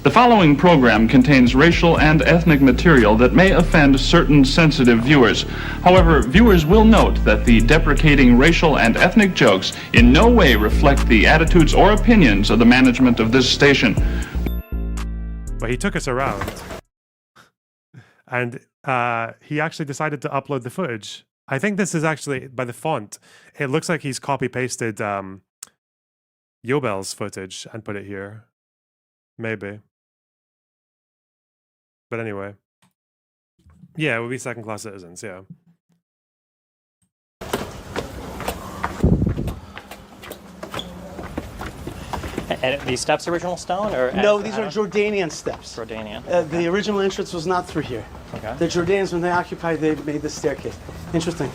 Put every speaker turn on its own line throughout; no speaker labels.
The following program contains racial and ethnic material that may offend certain sensitive viewers. However, viewers will note that the deprecating racial and ethnic jokes in no way reflect the attitudes or opinions of the management of this station.
But he took us around, and he actually decided to upload the footage. I think this is actually, by the font, it looks like he's copy-pasted Yobel's footage and put it here. Maybe. But anyway. Yeah, it would be second-class citizens, yeah.
And these steps original stone? Or
no, these are Jordanian steps.
Jordanian.
The original entrance was not through here.
Okay.
The Jordanians, when they occupied, they made this staircase. Interesting.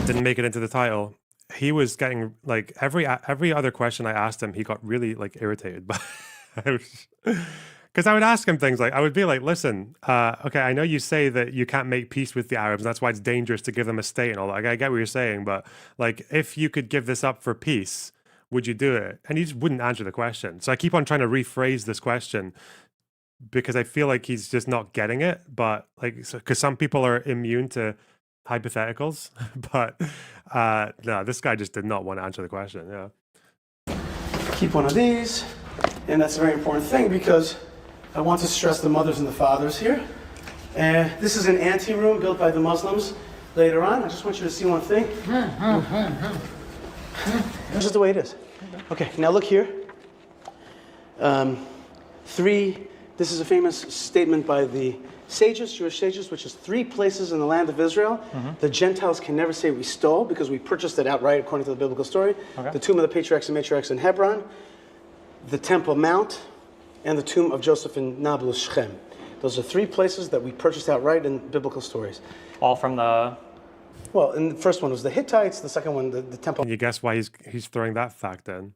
Didn't make it into the title. He was getting, like, every other question I asked him, he got really, like, irritated by. Because I would ask him things like, I would be like, listen, okay, I know you say that you can't make peace with the Arabs, and that's why it's dangerous to give them a state and all that. Like, I get what you're saying, but, like, if you could give this up for peace, would you do it? And he just wouldn't answer the question. So I keep on trying to rephrase this question because I feel like he's just not getting it. But, like, because some people are immune to hypotheticals, but no, this guy just did not want to answer the question. Yeah.
Keep one of these, and that's a very important thing because I want to stress the mothers and the fathers here. This is an ante-room built by the Muslims later on. I just want you to see one thing. This is the way it is. Okay, now look here. This is a famous statement by the sages, Jewish sages, which is 3 places in the land of Israel. The Gentiles can never say we stole because we purchased it outright according to the biblical story. Okay. The tomb of the patriarchs and matriarchs in Hebron, the Temple Mount, and the tomb of Joseph in Nablus Shechem. Those are 3 places that we purchased outright in biblical stories.
All from the...
Well, and the first one was the Hittites, the second one, the temple.
Can you guess why he's throwing that fact in?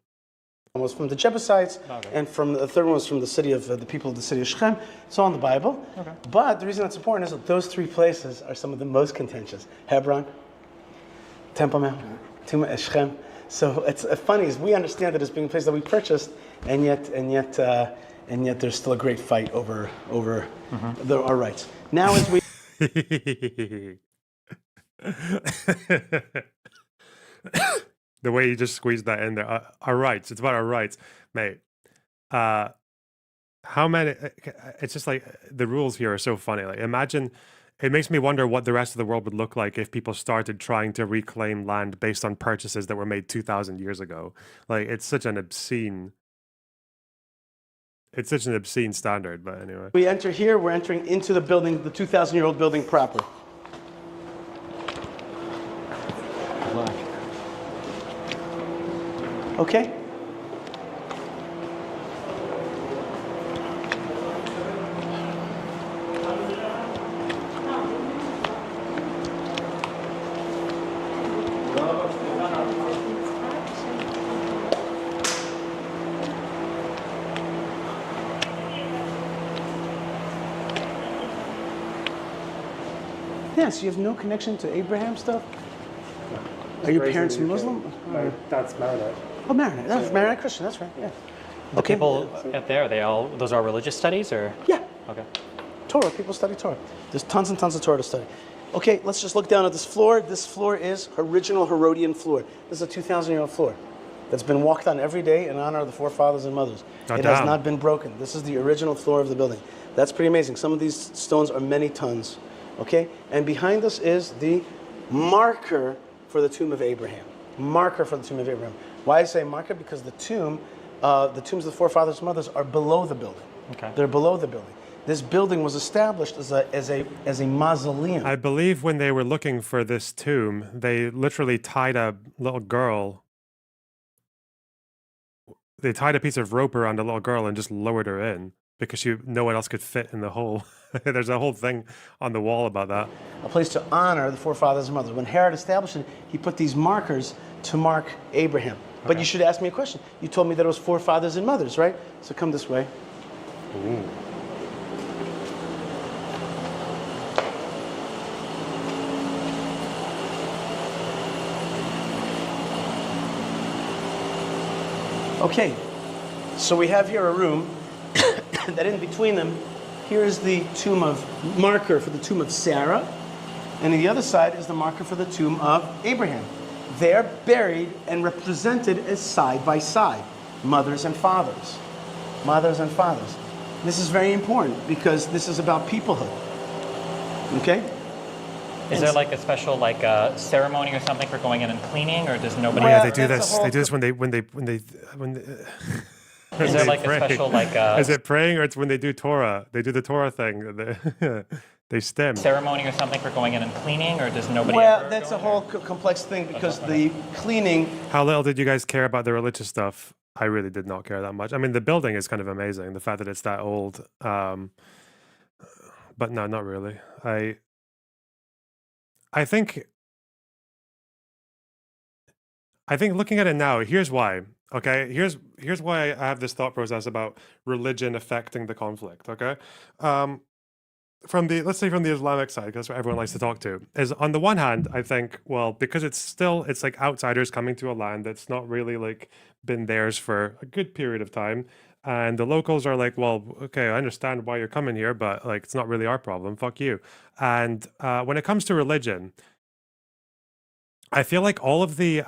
Was from the Jebusites, okay. And from the third one was from the city of the people of the city of Shechem. It's all in the Bible. Okay. But the reason that's important is that those 3 places are some of the most contentious: Hebron, Temple Mount, Tomb of Shechem. So it's funny is we understand it as being a place that we purchased, and yet there's still a great fight over our rights. Now as we.
The way you just squeezed that in there. Our rights. It's about our rights, mate. How many... It's just like the rules here are so funny. Like, imagine... It makes me wonder what the rest of the world would look like if people started trying to reclaim land based on purchases that were made 2,000 years ago. Like, it's such an obscene... It's such an obscene standard, but anyway.
We enter here, we're entering into the building, the 2,000-year-old building proper. Okay? Yes, you have no connection to Abraham stuff? Are your parents Muslim?
My dad's Maronite.
Oh, Maronite. That's Maronite Christian. That's right. Yeah.
The people up there, those are religious studies, or?
Yeah.
Okay.
Torah. People study Torah. There's tons and tons of Torah to study. Okay, let's just look down at this floor. This floor is original Herodian floor. This is a 2,000-year-old floor that's been walked on every day in honor of the forefathers and mothers. It has not been broken. This is the original floor of the building. That's pretty amazing. Some of these stones are many tons. Okay, and behind us is the marker for the tomb of Abraham. Marker for the tomb of Abraham. Why I say marker? Because the tombs of the forefathers and mothers are below the building. Okay. They're below the building. This building was established as a mausoleum.
I believe when they were looking for this tomb, they literally tied a little girl. They tied a piece of rope around a little girl and just lowered her in because no one else could fit in the hole. There's a whole thing on the wall about that.
A place to honor the forefathers and mothers. When Herod established it, he put these markers to mark Abraham. Okay. But you should ask me a question. You told me that it was forefathers and mothers, right? So come this way.
Ooh.
Okay, so we have here a room that in between them, here is the marker for the tomb of Sarah, and on the other side is the marker for the tomb of Abraham. They're buried and represented as side by side, mothers and fathers. Mothers and fathers. This is very important because this is about peoplehood. Okay?
Is there like a special ceremony or something for going in and cleaning, or does nobody?
Oh yeah,
Well,
they do
that's
this.
a
They do
whole-
this when they
Is there
they
like a
pray.
special
Is it praying or it's when they do Torah? They do the Torah thing. They stem.
ceremony or something for going in and cleaning, or does nobody?
Well,
ever
that's
go
a
in,
whole
or-
complex thing because the cleaning.
How little did you guys care about the religious stuff? I really did not care that much. I mean, the building is kind of amazing. The fact that it's that old. But no, not really. I think looking at it now, here's why. Okay, here's why I have this thought process about religion affecting the conflict. Okay, let's say from the Islamic side, because that's what everyone likes to talk to, is on the one hand, I think, well, because it's like outsiders coming to a land that's not really like been theirs for a good period of time, and the locals are like, well, okay, I understand why you're coming here, but like it's not really our problem. Fuck you. And when it comes to religion, I feel like all of the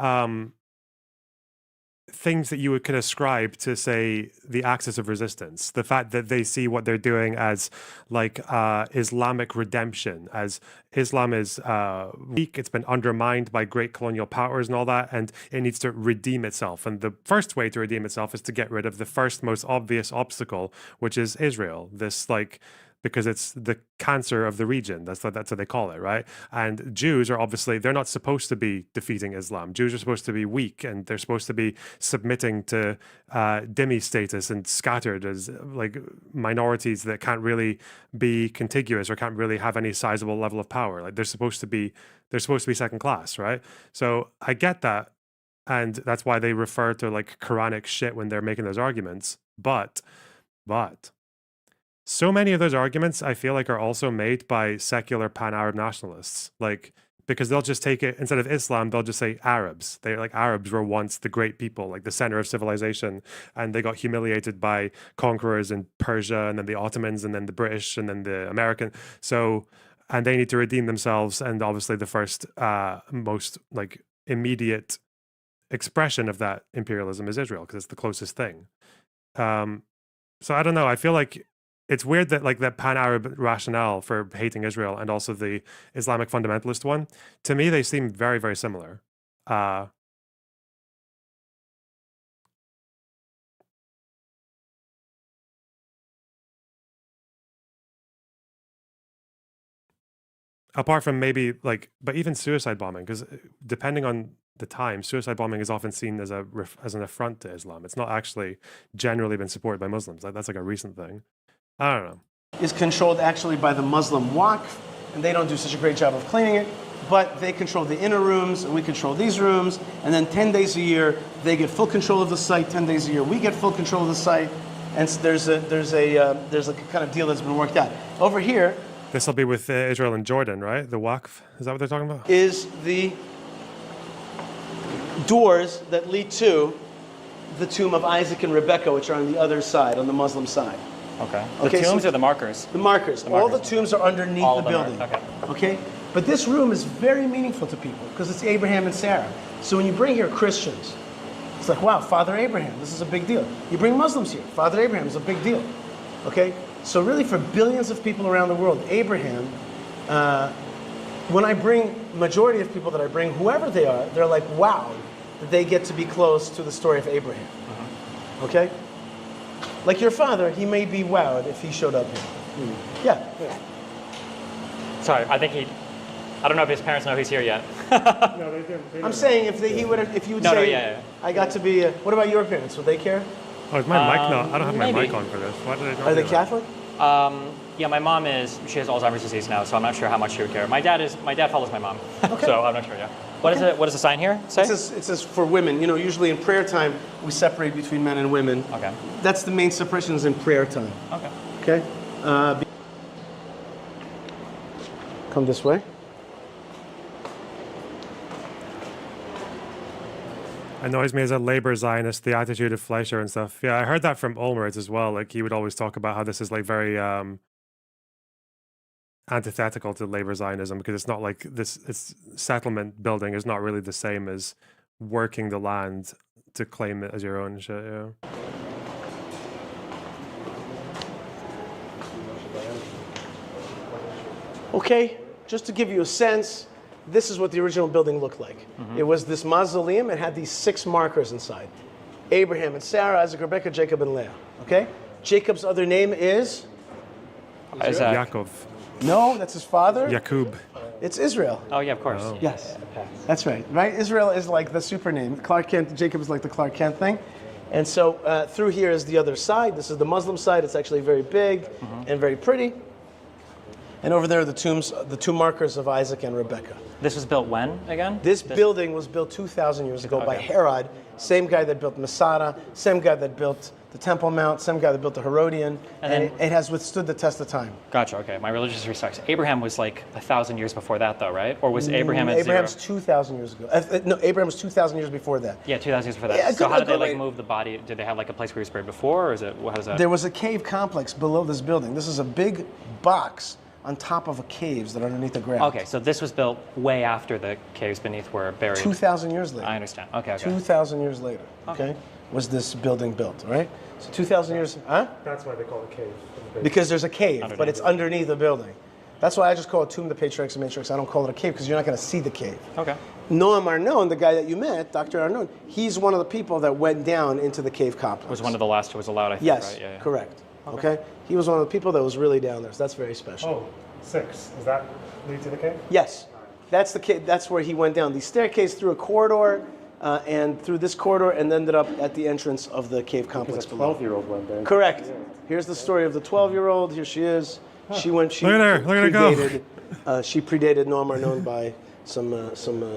things that you could ascribe to, say, the axis of resistance, the fact that they see what they're doing as like Islamic redemption, as Islam is weak, it's been undermined by great colonial powers and all that, and it needs to redeem itself. And the first way to redeem itself is to get rid of the first most obvious obstacle, which is Israel. This like because it's the cancer of the region. That's what they call it, right? And Jews are obviously, they're not supposed to be defeating Islam. Jews are supposed to be weak, and they're supposed to be submitting to dhimmi status and scattered as like minorities that can't really be contiguous or can't really have any sizable level of power. Like they're supposed to be second class, right? So I get that. And that's why they refer to like Quranic shit when they're making those arguments. But so many of those arguments I feel like are also made by secular pan-Arab nationalists, like because they'll just take it, instead of Islam, they'll just say Arabs. They're like, Arabs were once the great people, like the center of civilization, and they got humiliated by conquerors in Persia, and then the Ottomans, and then the British, and then the American. So, and they need to redeem themselves, and obviously the first most like immediate expression of that imperialism is Israel, because it's the closest thing. So I don't know. I feel like it's weird that like that pan-Arab rationale for hating Israel and also the Islamic fundamentalist one, to me, they seem very, very similar. Apart from maybe like, but even suicide bombing, because depending on the time, suicide bombing is often seen as as an affront to Islam. It's not actually generally been supported by Muslims. Like that's like a recent thing. I don't know.
Is controlled actually by the Muslim Waqf, and they don't do such a great job of cleaning it, but they control the inner rooms, and we control these rooms, and then 10 days a year, they get full control of the site, 10 days a year, we get full control of the site, and so there's like a kind of deal that's been worked out. Over here
This will be with Israel and Jordan, right? The Waqf, is that what they're talking about?
is the doors that lead to the tomb of Isaac and Rebekah, which are on the other side, on the Muslim side.
Okay.
Okay,
The
so-
tombs or the markers?
The markers. All the tombs are underneath
All
the
of them
building.
are,
Okay? But this room is very meaningful to people because it's Abraham and Sarah. So when you bring here Christians, it's like, wow, Father Abraham, this is a big deal. You bring Muslims here, Father Abraham is a big deal. Okay? So really for billions of people around the world, Abraham, when I bring, majority of people that I bring, whoever they are, they're like, wow, that they get to be close to the story of Abraham. Okay? Like your father, he may be wowed if he showed up here. Yeah.
Sorry, I don't know if his parents know he's here yet.
No, they do.
I'm saying if you would say,
yeah.
I got to be. What about your parents? Would they care?
Oh, is my mic not? I don't have my
maybe.
mic on for this. Why did I not
Are they
do that?
Catholic?
Yeah, my mom she has Alzheimer's disease now, so I'm not sure how much she would care. My dad follows my mom,
Okay.
so I'm not sure, yeah. What does the sign here say?
It says for women. You know, usually in prayer time we separate between men and women.
Okay.
That's the main separation is in prayer time.
Okay.
Okay. Come this way.
Annoys me as a labor Zionist, the attitude of Fleischer and stuff. Yeah, I heard that from Olmert as well. Like, he would always talk about how this is like very antithetical to labor Zionism, because it's not like this. It's settlement building is not really the same as working the land to claim it as your own. Shit, yeah.
Okay, just to give you a sense, this is what the original building looked like. It was this mausoleum. It had these 6 markers inside: Abraham and Sarah, Isaac, Rebecca, Jacob, and Leah. Okay, Jacob's other name is
Isaac.
Yaakov.
no, that's his father.
Yakub.
It's Israel.
Oh yeah, of course.
Oh.
Yes, that's right. Right, Israel is like the super name. Clark Kent. Jacob is like the Clark Kent thing. And so through here is the other side. This is the Muslim side. It's actually very big and very pretty. And over there are the tombs, the 2 markers of Isaac and Rebecca.
This was built when again?
This building was built 2,000 years ago by Herod, same guy that built Masada, same guy that built the Temple Mount, same guy that built the Herodian, and it has withstood the test of time.
Gotcha. Okay, my religious respects. Abraham was like 1,000 years before that, though, right? Or was Abraham at
Abraham's
0?
2,000 years ago. No, Abraham was 2,000 years before that.
Yeah, 2,000 years before that.
Yeah,
so how did they like
wait.
move the body? Did they have like a place where he was buried before, or is it how does that?
There was a cave complex below this building. This is a big box on top of a caves that are underneath the ground.
Okay, so this was built way after the caves beneath were buried.
2,000 years later.
I understand. Okay.
2,000 years later, okay, was this building built, right? So 2,000 years, huh?
That's why they call it cave.
Because there's a cave, but it's underneath the building. That's why I just call it Tomb of the Patriarchs and Matriarchs. I don't call it a cave because you're not going to see the cave.
Okay.
Noam Arnon, the guy that you met, Dr. Arnon, he's one of the people that went down into the cave complex.
Was one of the last who was allowed, I think,
Yes,
right? Yeah.
correct. Okay. He was one of the people that was really down there, so that's very special.
Oh, 6. Does that lead to the cave?
Yes, that's the cave. That's where he went down. The staircase through a corridor, and through this corridor, and ended up at the entrance of the cave complex below.
12-year-old went there.
Correct. Here's the story of the 12-year-old. Here she is. She went. She
Look at her. Look at her go.
predated, she predated Noam Arnon by some.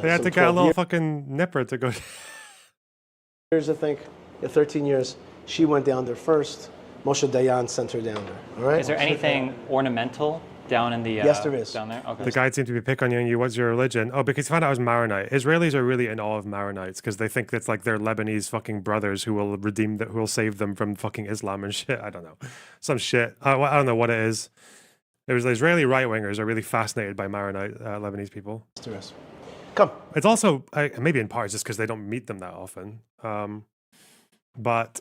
They had to get a little fucking nipper to go.
years, I think. Yeah, 13 years. She went down there first. Moshe Dayan sent her down there. All right.
Is there anything ornamental down in the?
Yes, there is.
Down there. Okay.
The guide seemed to be picking on you. What's your religion? Oh, because he found out I was Maronite. Israelis are really in awe of Maronites because they think that's like their Lebanese fucking brothers who will redeem, who will save them from fucking Islam and shit. I don't know, some shit. I don't know what it is. It was the Israeli right wingers are really fascinated by Maronite Lebanese people.
There is. Come.
It's also maybe in part just because they don't meet them that often. But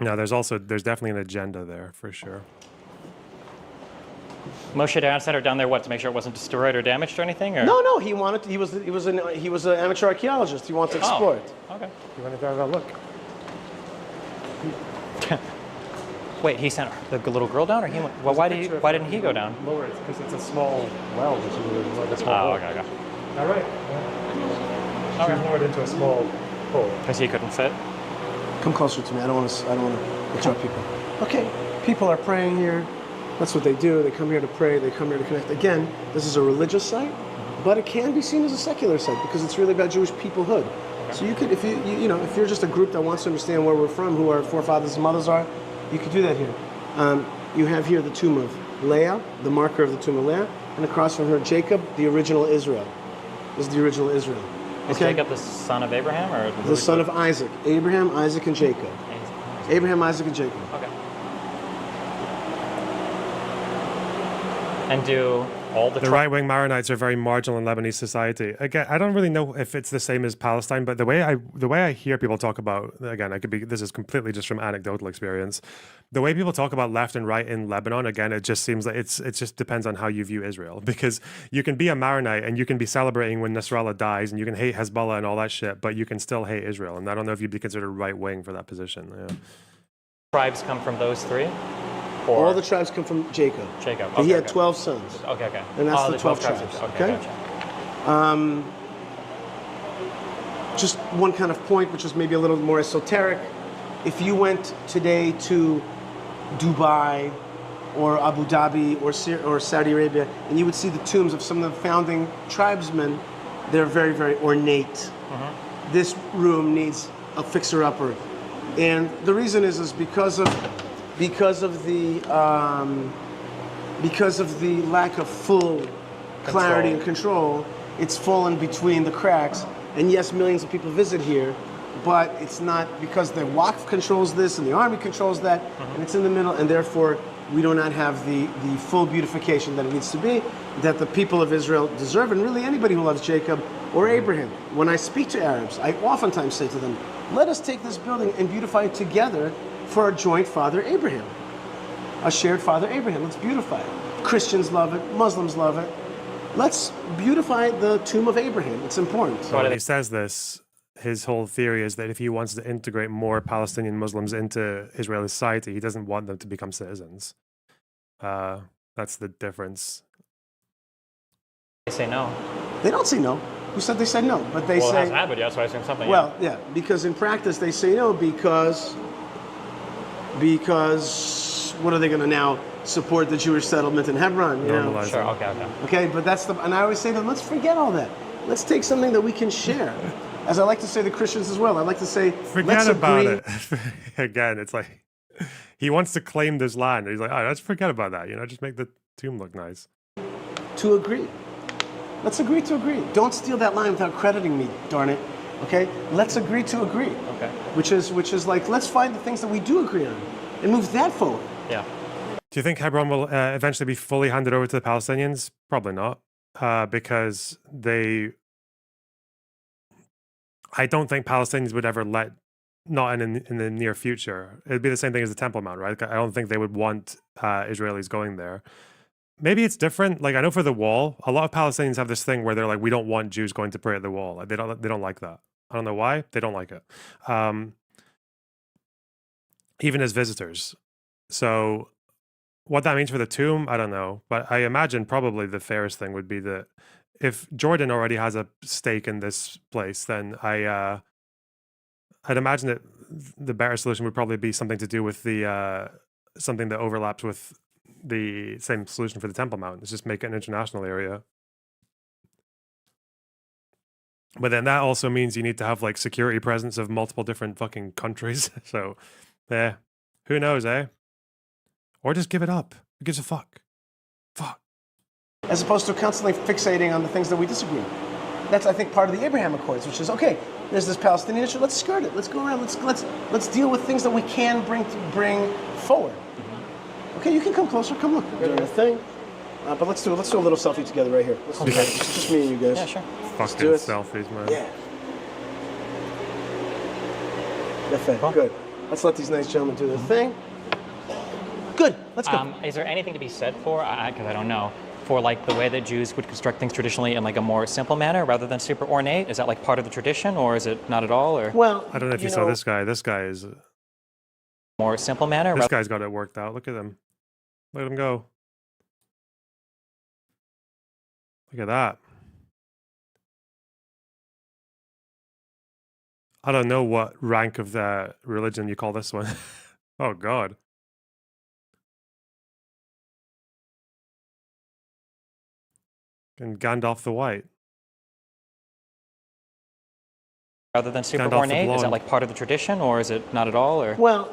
no, there's definitely an agenda there for sure.
Moshe Dayan sent her down there, what, to make sure it wasn't destroyed or damaged or anything? Or?
No, he wanted. He was an amateur archaeologist. He wanted to explore it.
Okay.
You want to have a look?
Wait, he sent the little girl down, or he went? Well, why didn't he go down?
Lower it because it's a small well, which is like a small hole.
Okay.
All right. Yeah. She's lowered into a small hole.
Because he couldn't fit.
Come closer to me. I don't want to interrupt people. Okay. People are praying here. That's what they do. They come here to pray. They come here to connect. Again, this is a religious site, but it can be seen as a secular site because it's really about Jewish peoplehood. Okay. So you could, if if you're just a group that wants to understand where we're from, who our forefathers and mothers are, you could do that here. You have here the tomb of Leah, the marker of the tomb of Leah, and across from her, Jacob, the original Israel. This is the original Israel.
Is Jacob the son of Abraham, or
the son of Isaac? Abraham, Isaac, and Jacob. Abraham, Isaac, and Jacob.
Okay. And do all the
right-wing Maronites are very marginal in Lebanese society. Again, I don't really know if it's the same as Palestine, but the way I hear people talk about, again, this is completely just from anecdotal experience. The way people talk about left and right in Lebanon, again, it just seems like it just depends on how you view Israel. Because you can be a Maronite and you can be celebrating when Nasrallah dies, and you can hate Hezbollah and all that shit, but you can still hate Israel. And I don't know if you'd be considered right-wing for that position. Yeah.
Tribes come from those three?
Or all the tribes come from Jacob.
Jacob.
Okay, he had 12 sons.
Okay.
And that's the 12 tribes. Okay.
Gotcha.
Just one kind of point, which is maybe a little more esoteric. If you went today to Dubai or Abu Dhabi or Saudi Arabia, and you would see the tombs of some of the founding tribesmen, they're very, very ornate. Mm-hmm. This room needs a fixer-upper. And the reason is because of the lack of full clarity and control, it's fallen between the cracks, And yes, millions of people visit here, but it's not because the Waqf controls this and the army controls that, and it's in the middle, and therefore we do not have the full beautification that it needs to be, that the people of Israel deserve, and really anybody who loves Jacob or Abraham. When I speak to Arabs, I oftentimes say to them, let us take this building and beautify it together for our joint father Abraham, a shared father Abraham. Let's beautify it. Christians love it, Muslims love it. Let's beautify the tomb of Abraham. It's important.
So when he says this, his whole theory is that if he wants to integrate more Palestinian Muslims into Israeli society, he doesn't want them to become citizens. That's the difference.
They say no.
They don't say no. Who said they said no? But they
Well, it
say.
hasn't happened yet, so I assume something.
Well, yeah, because in practice they say no because what are they going to now support the Jewish settlement in Hebron? You know?
Normalize
Sure.
it.
Okay.
Okay, but and I always say to them, let's forget all that. Let's take something that we can share. As I like to say to Christians as well, I like to say,
Forget
let's
about
agree.
it. Again, it's like he wants to claim this land. He's like, all right, let's forget about that. Just make the tomb look nice.
To agree. Let's agree to agree. Don't steal that line without crediting me, darn it. Okay? Let's agree to agree.
Okay.
Which is like, let's find the things that we do agree on and move that forward.
Yeah.
Do you think Hebron will eventually be fully handed over to the Palestinians? Probably not, because I don't think Palestinians would ever not in the near future. It'd be the same thing as the Temple Mount, right? I don't think they would want Israelis going there. Maybe it's different. Like I know for the wall, a lot of Palestinians have this thing where they're like, we don't want Jews going to pray at the wall. Like, they don't like that. I don't know why. They don't like it. Even as visitors. So what that means for the tomb, I don't know. But I imagine probably the fairest thing would be that if Jordan already has a stake in this place, then I'd imagine that the better solution would probably be something to do with the something that overlaps with the same solution for the Temple Mount. It's just make it an international area. But then that also means you need to have like security presence of multiple different fucking countries. So, yeah, who knows, eh? Or just give it up. Who gives a fuck? Fuck.
As opposed to constantly fixating on the things that we disagree on. That's, I think, part of the Abraham Accords, which is, okay, there's this Palestinian issue, let's skirt it. Let's go around, let's deal with things that we can bring forward. Okay, you can come closer, come look. We're doing a thing. But let's do a little selfie together right here. Let's do that. Just me and you guys.
Yeah, sure.
Fucking
do it.
selfies, man.
Yeah. Good. Let's let these nice gentlemen do their thing. Good. Let's go.
Is there anything to be said for, because I don't know, for like the way that Jews would construct things traditionally in like a more simple manner rather than super ornate? Is that like part of the tradition, or is it not at all? Or
Well,
I don't know if you saw this guy. This guy is
more simple manner?
this guy's got it worked out. Look at him. Look at him go. Look at that. I don't know what rank of the religion you call this one. Oh, God. And Gandalf the White.
Rather than super
Gandalf the
ornate? Is that
Blonde.
like part of the tradition, or is it not at all? Or
Well,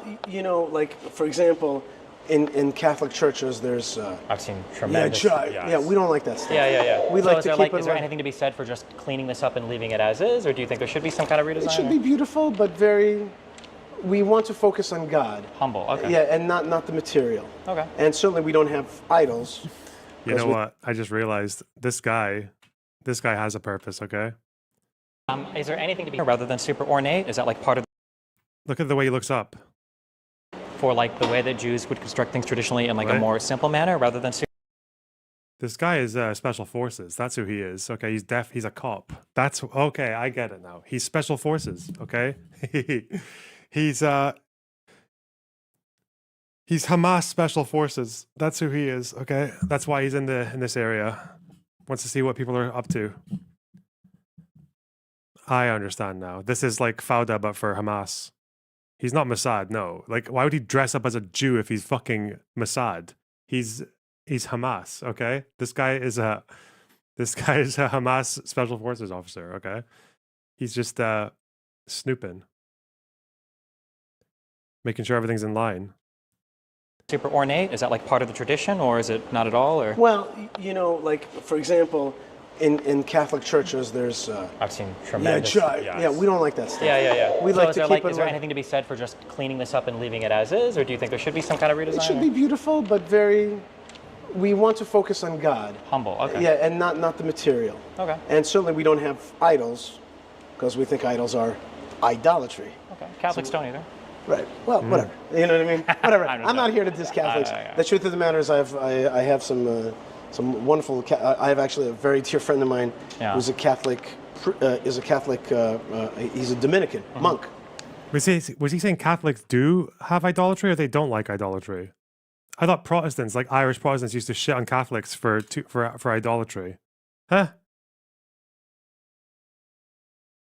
like, for example, in Catholic churches, there's...
I've seen tremendous.
yeah, we don't like that stuff.
Yeah.
We
So
like
is
to
there
keep it
is there
like-
anything to be said for just cleaning this up and leaving it as is, or do you think there should be some kind of redesign?
It should
or-
be beautiful, but we want to focus on God.
humble. Okay.
Yeah, and not the material.
Okay.
And certainly we don't have idols.
You know what? I just realized this guy has a purpose, okay?
Is there anything to be rather than super ornate? Is that like part of
Look at the way he looks up.
for like the way that Jews would construct things traditionally in like a
Right.
more simple manner rather than super?
This guy is Special Forces. That's who he is. Okay, he's deaf. He's a cop. That's okay. I get it now. He's Special Forces. Okay, he's Hamas Special Forces. That's who he is. Okay, that's why he's in this area. Wants to see what people are up to. I understand now. This is like Fauda, but for Hamas. He's not Mossad. No, like why would he dress up as a Jew if he's fucking Mossad? He's Hamas, okay? This guy is a Hamas Special Forces officer, okay? He's just snooping. Making sure everything's in line.
Super ornate? Is that like part of the tradition, or is it not at all? Or
Well, like, for example, in Catholic churches, there's
I've seen
yeah,
tremendous.
yeah, we don't like that stuff.
Yeah.
We
So
like
is
to
there
keep it
is there
like-
anything to be said for just cleaning this up and leaving it as is, or do you think there should be some kind of redesign?
It should be beautiful, but very. We want to focus on God.
Humble. Okay.
Yeah, and not the material.
Okay.
And certainly we don't have idols, because we think idols are idolatry.
Okay. Catholics don't either.
Right. Well, whatever. You know what I mean? Whatever.
I'm
I'm not here to diss Catholics.
Yeah.
The truth of the matter is, I have some wonderful. I have actually a very dear friend of mine who's a Catholic. He's a Dominican monk.
Was he saying Catholics do have idolatry or they don't like idolatry? I thought Protestants, like Irish Protestants, used to shit on Catholics for idolatry. Huh?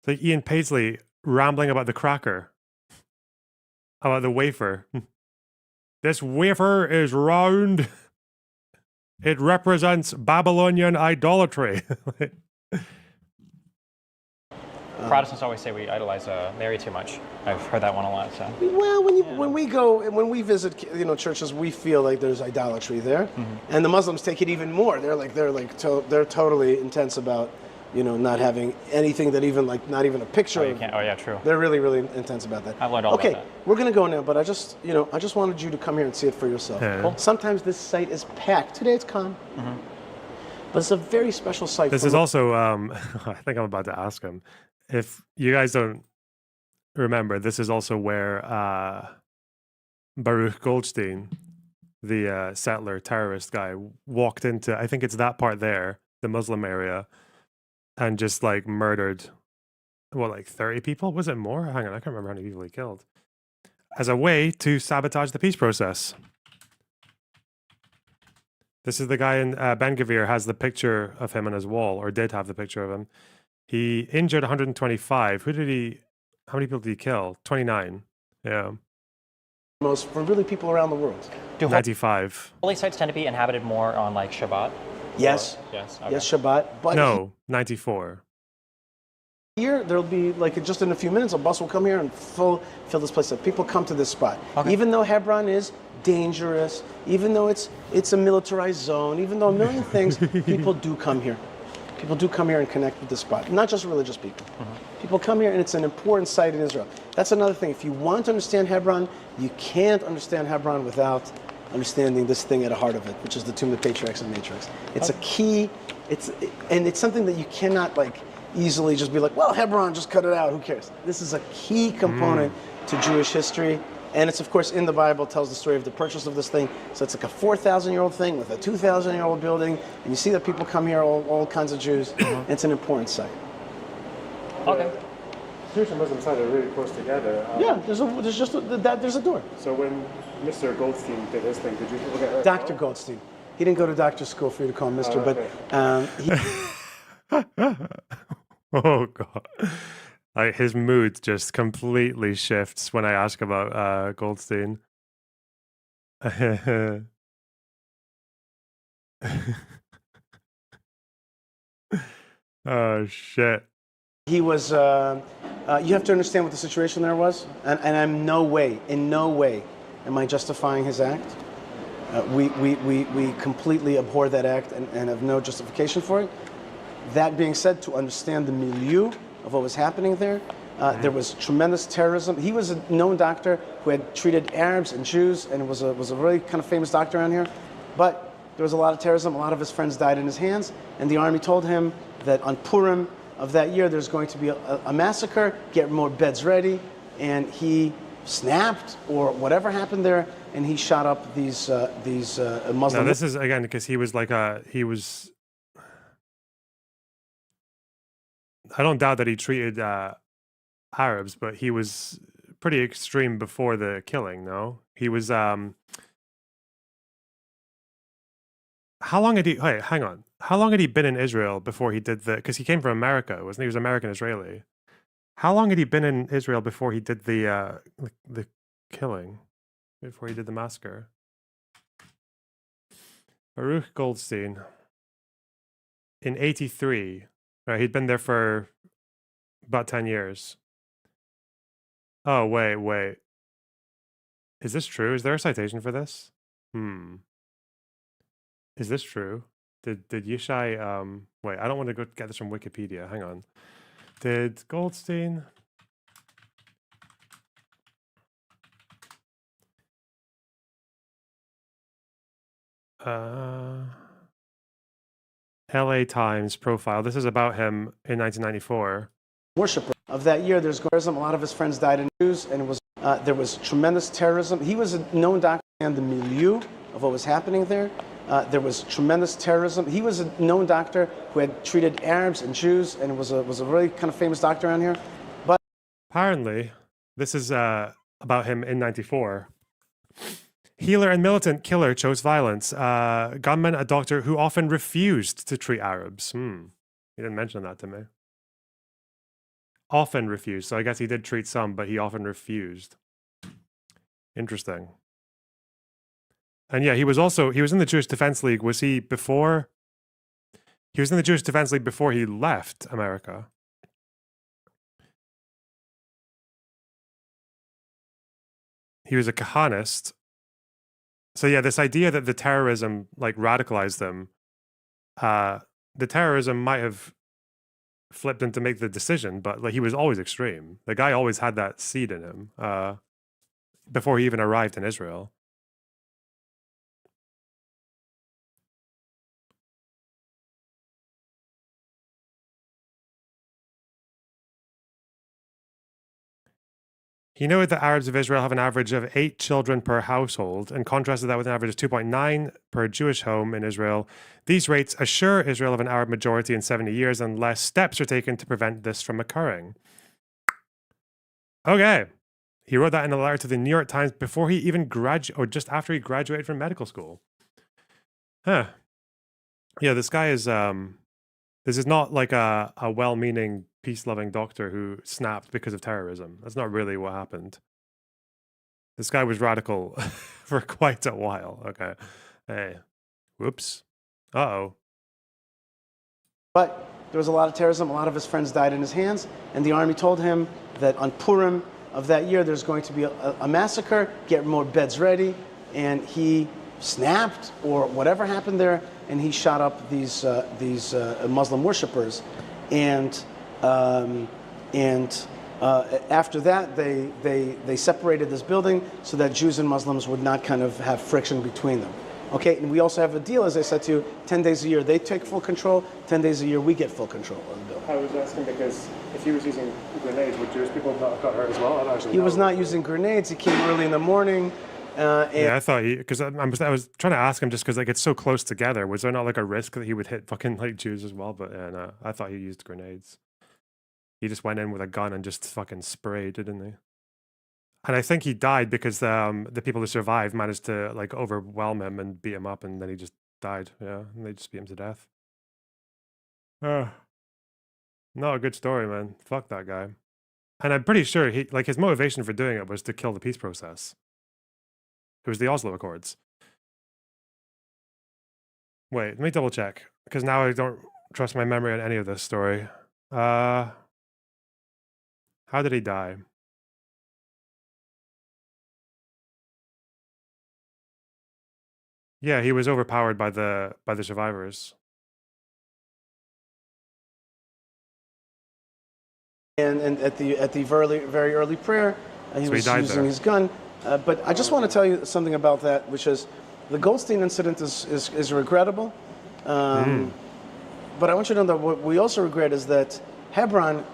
It's like Ian Paisley rambling about the cracker. About the wafer. This wafer is round. It represents Babylonian idolatry.
Protestants always say we idolize Mary too much. I've heard that one a lot. So.
Well, when we visit, churches, we feel like there's idolatry there, and the Muslims take it even more. They're totally intense about, not having anything that even not even a picture.
Oh, you can't. Oh, yeah, true.
They're really, really intense about that.
I've learned all about that.
Okay, we're gonna go now, but I just wanted you to come here and see it for yourself.
Yeah. Cool.
Sometimes this site is packed. Today it's calm, but it's a very special site.
This is also, I think I'm about to ask him. If you guys don't remember, this is also where Baruch Goldstein, the settler terrorist guy, walked into, I think it's that part there, the Muslim area, and just murdered, 30 people? Was it more? Hang on, I can't remember how many people he killed. As a way to sabotage the peace process. This is the guy in Ben Gvir has the picture of him on his wall, or did have the picture of him. He injured 125. How many people did he kill? 29. Yeah.
Most for really people around the world.
95.
Holy sites tend to be inhabited more on Shabbat.
Yes.
Yes. Okay.
Yes, Shabbat. But
No, 94.
here there'll be just in a few minutes a bus will come here and fill this place up. People come to this spot.
Okay.
Even though Hebron is dangerous, even though it's a militarized zone, even though a million things, people do come here. People do come here and connect with this spot, not just religious people. People come here and it's an important site in Israel. That's another thing. If you want to understand Hebron, you can't understand Hebron without understanding this thing at the heart of it, which is the tomb of the patriarchs and matriarchs. It's a key, it's something that you cannot easily just be well, Hebron, just cut it out, who cares? This is a key component to Jewish history. And it's, of course, in the Bible, tells the story of the purchase of this thing. So it's a 4,000-year-old thing with a 2,000-year-old building. And you see that people come here, all kinds of Jews. It's an important site.
Okay.
Jewish and Muslim sites are really close together.
Yeah, there's a door.
So when Mr. Goldstein did his thing, did you people get hurt?
Dr. Goldstein. He didn't go to doctor school for you to call him Mr.,
okay.
but
Oh, God. His mood just completely shifts when I ask about Goldstein. Oh, shit.
he was, you have to understand what the situation there was. And I'm in no way am I justifying his act. We completely abhor that act and have no justification for it. That being said, to understand the milieu of what was happening there, there was tremendous terrorism. He was a known doctor who had treated Arabs and Jews and was a really kind of famous doctor around here. But there was a lot of terrorism. A lot of his friends died in his hands. And the army told him that on Purim of that year, there's going to be a massacre, get more beds ready. And he snapped or whatever happened there, and he shot up these Muslim.
No, this is, again, because he was I don't doubt that he treated Arabs, but he was pretty extreme before the killing, no? He was, how long had he, wait, hang on. How long had he been in Israel before he did because he came from America, wasn't he? He was American-Israeli. How long had he been in Israel before he did the killing? Before he did the massacre? Baruch Goldstein. In 83. Right, he'd been there for about 10 years. Oh, wait. Is this true? Is there a citation for this? Is this true? Did Yishai wait, I don't want to go get this from Wikipedia. Hang on. Did Goldstein LA Times profile. This is about him in 1994.
Worshiper of that year, there's terrorism. A lot of his friends died in Jews, and it was there was tremendous terrorism. He was a known doctor in the milieu of what was happening there. There was tremendous terrorism. He was a known doctor who had treated Arabs and Jews, and was a really kind of famous doctor around here. But
apparently, this is about him in 94. Healer and militant killer chose violence. Gunman, a doctor who often refused to treat Arabs. He didn't mention that to me. Often refused. So I guess he did treat some, but he often refused. Interesting. And yeah, he was in the Jewish Defense League. Was he before? He was in the Jewish Defense League before he left America. He was a Kahanist. So yeah, this idea that the terrorism like radicalized them, the terrorism might have flipped him to make the decision, but like he was always extreme. The guy always had that seed in him before he even arrived in Israel. He noted that Arabs of Israel have an average of 8 children per household, and contrasted that with an average of 2.9 per Jewish home in Israel. These rates assure Israel of an Arab majority in 70 years unless steps are taken to prevent this from occurring. Okay. He wrote that in a letter to the New York Times before he even graduated, or just after he graduated from medical school. Huh. Yeah, this guy is, this is not like a well-meaning, peace-loving doctor who snapped because of terrorism. That's not really what happened. This guy was radical for quite a while. Okay. Hey. Whoops. Uh-oh.
But there was a lot of terrorism. A lot of his friends died in his hands, and the army told him that on Purim of that year, there's going to be a massacre, get more beds ready, and he snapped, or whatever happened there, and he shot up these Muslim worshippers. And after that, they separated this building so that Jews and Muslims would not kind of have friction between them. Okay, and we also have a deal, as I said to you, 10 days a year they take full control, 10 days a year we get full control of the building.
I was asking because if he was using grenades, would Jewish people not have got hurt as well? I don't actually
He
know.
was not using grenades. He came early in the morning.
Yeah, I thought because I was trying to ask him just because like it's so close together. Was there not like a risk that he would hit fucking like Jews as well? But yeah, no, I thought he used grenades. He just went in with a gun and just fucking sprayed, didn't he? And I think he died because the people who survived managed to like overwhelm him and beat him up, and then he just died. Yeah, and they just beat him to death. Not a good story, man. Fuck that guy. And I'm pretty sure he like his motivation for doing it was to kill the peace process. It was the Oslo Accords. Wait, let me double check because now I don't trust my memory on any of this story. How did he die? Yeah, he was overpowered by the survivors.
And at the very early prayer, he
So he
was
died
using
there.
his gun. But I just want to tell you something about that, which is the Goldstein incident is regrettable. But I want you to know that what we also regret is that Hebron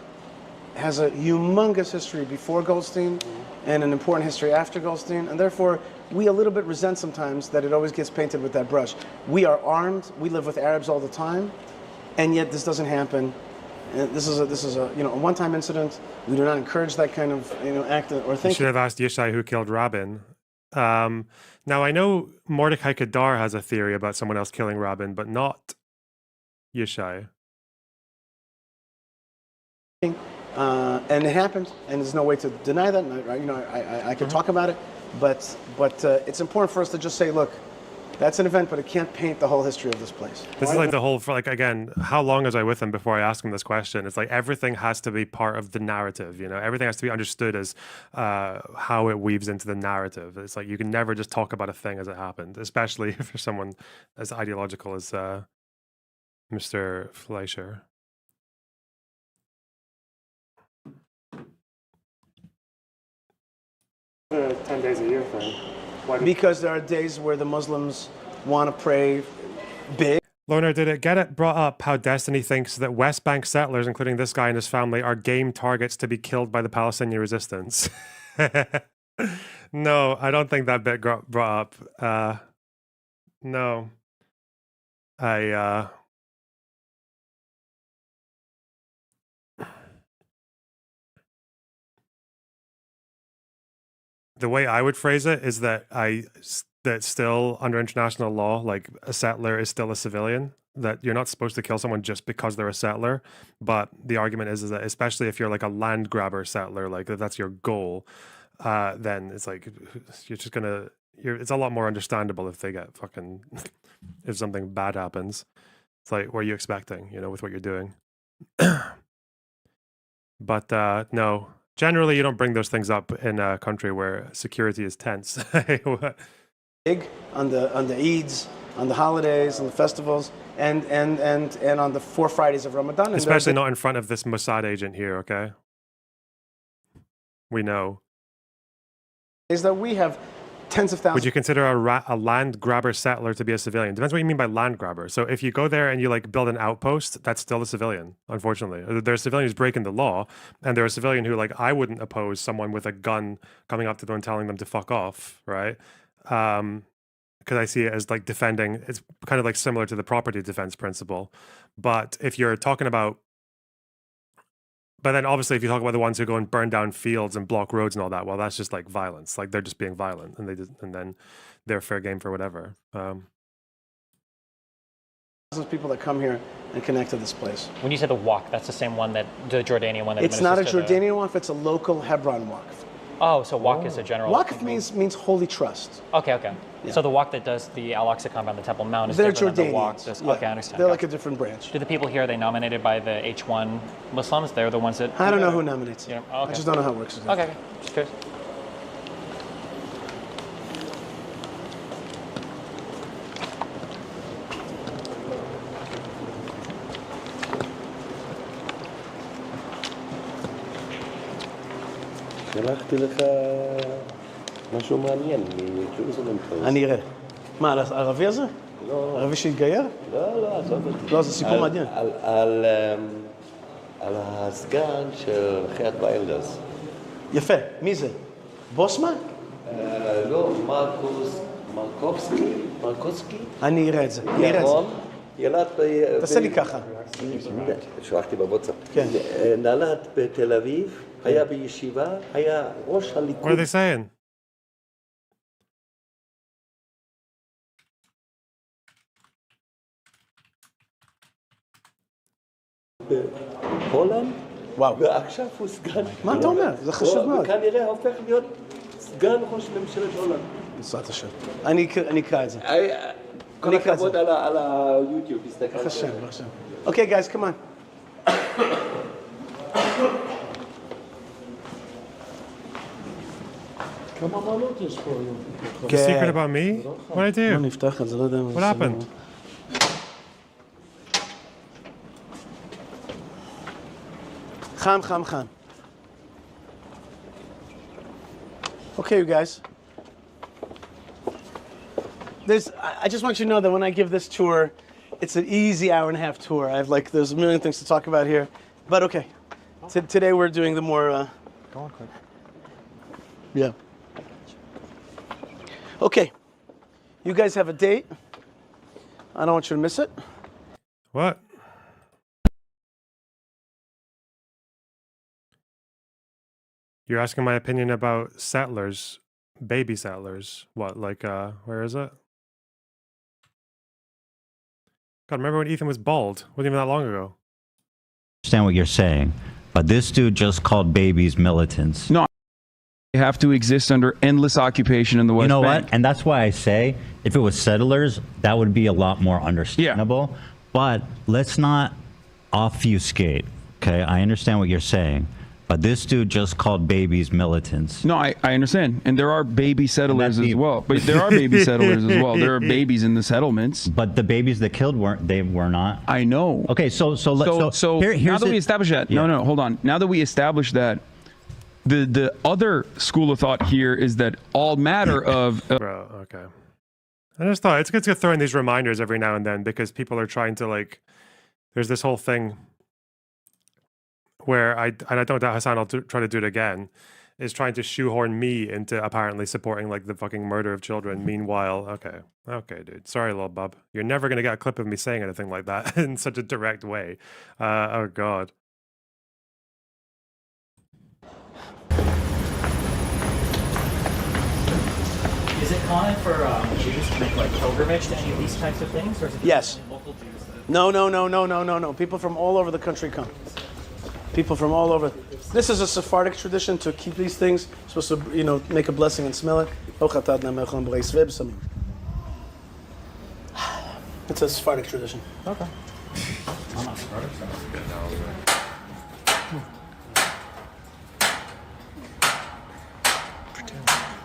has a humongous history before Goldstein and an important history after Goldstein, and therefore we a little bit resent sometimes that it always gets painted with that brush. We are armed, we live with Arabs all the time, and yet this doesn't happen. And this is a a one-time incident. We do not encourage that kind of act or
You
thinking.
should have asked Yishai who killed Rabin. Now I know Mordecai Kedar has a theory about someone else killing Rabin, but not Yishai.
And it happened, and there's no way to deny that. And I can talk about it, but it's important for us to just say, look, that's an event, but it can't paint the whole history of this place.
This is like the whole, for like, again, how long was I with him before I asked him this question? It's like everything has to be part of the narrative, everything has to be understood as how it weaves into the narrative. It's like you can never just talk about a thing as it happened, especially for someone as ideological as Mr. Fleischer.
10 days a year thing. Why do
Because there are days where the Muslims want to pray big.
Loner, did it get it brought up how Destiny thinks that West Bank settlers, including this guy and his family, are game targets to be killed by the Palestinian resistance? No, I don't think that bit got brought up. No. The way I would phrase it is that that still under international law, like a settler is still a civilian, that you're not supposed to kill someone just because they're a settler. But the argument is that especially if you're like a land grabber settler, like if that's your goal, then it's like you're just gonna it's a lot more understandable if they get fucking if something bad happens. It's like, what are you expecting, with what you're doing? But no, generally you don't bring those things up in a country where security is tense.
Big on the Eids, on the holidays, on the festivals, and on the 4 Fridays of Ramadan. And
especially not in front of this Mossad agent here, okay? We know.
is that we have tens of thousands.
Would you consider a land grabber settler to be a civilian? Depends what you mean by land grabber. So if you go there and you like build an outpost, that's still a civilian, unfortunately. There's a civilian who's breaking the law, and there's a civilian who, like, I wouldn't oppose someone with a gun coming up to them and telling them to fuck off, right? Because I see it as like defending, it's kind of like similar to the property defense principle. But if you're talking about, but then obviously if you talk about the ones who go and burn down fields and block roads and all that, well, that's just like violence. Like they're just being violent, and and then they're fair game for whatever.
Thousands of people that come here and connect to this place.
When you say the Waqf, that's the same one that the Jordanian one. That
It's not a
administers to
Jordanian Waqf, it's a local Hebron Waqf.
Oh, so Waqf is a general.
Waqf means holy trust.
Okay, okay.
Yeah.
So the Waqf that does the Al-Aqsa compound, the Temple Mount, is
They're
different than the
Jordanians.
Waqf.
Yeah.
Okay, I understand.
They're
Okay.
like a different branch.
Do the people here, are they nominated by the H1 Muslims? They're the ones that.
I don't know who nominates.
You know, oh, okay.
I just don't know how it works.
Okay, okay. Just curious.
שלחתי לך משהו מעניין מג'רוזלם פוסט.
אני אראה. מה, הערבי הזה?
לא.
ערבי שהתגייר?
לא, עזוב אותי.
לא, זה סיפור מעניין.
על הסגן של חיית ויילדרס.
יפה. מי זה? בוסמן?
לא, מרקובסקי.
אני אראה את זה. אני אראה את זה.
ירון, ילד
תעשה לי ככה.
שלחתי בוואטסאפ.
כן.
נולד בתל אביב, היה בישיבה, היה ראש
What are
הליכוד.
they saying?
בהולנד,
וואו.
ועכשיו הוא סגן.
מה אתה אומר? זה חשוב מאוד.
וכנראה הופך להיות סגן ראש ממשלת הולנד.
בעזרת השם. אני אקרא את זה.
כל הכבוד על היוטיוב, תסתכל.
ברוך השם, ברוך השם. אוקיי, guys, come on.
כמה מעלות יש פה היום?
The secret about me? What I do?
נפתח את זה, לא יודע מה זה.
What happened?
חם, חם, חם. Okay, you guys. I just want you to know that when I give this tour, it's an easy hour-and-a-half tour. there's a million things to talk about here. But okay, today we're doing the more...
Go on quick.
Yeah. Okay, you guys have a date. I don't want you to miss it.
What? You're asking my opinion about settlers, baby settlers. What, like, where is it? God, remember when Ethan was bald? Wasn't even that long ago.
Understand what you're saying, but this dude just called babies militants.
No, they have to exist under endless occupation in the West
You know
Bank.
what? And that's why I say, if it was settlers, that would be a lot more understandable. But let's not obfuscate, okay? I understand what you're saying, But this dude just called babies militants.
No, I understand. And there are baby settlers as well. But there are baby settlers as well. There are babies in the settlements.
But the babies that killed were not.
I know.
Okay, so here's
now that we establish that, no, hold on. Now that we establish that, the other school of thought here is that all matter of
Bro, okay. I just thought it's good to throw in these reminders every now and then because people are trying to like. There's this whole thing where I don't doubt Hasan will try to do it again, is trying to shoehorn me into apparently supporting like the fucking murder of children. Meanwhile, okay, dude, sorry, little bub, you're never gonna get a clip of me saying anything like that in such a direct way. Oh god.
Is it common for Jews to make like pilgrimage to any of these types of things, or is it
Yes.
local Jews?
No. People from all over the country come. People from all over. This is a Sephardic tradition to keep these things. You're supposed to, make a blessing and smell it. It's a Sephardic tradition.
Okay. I'm not Sephardic, so.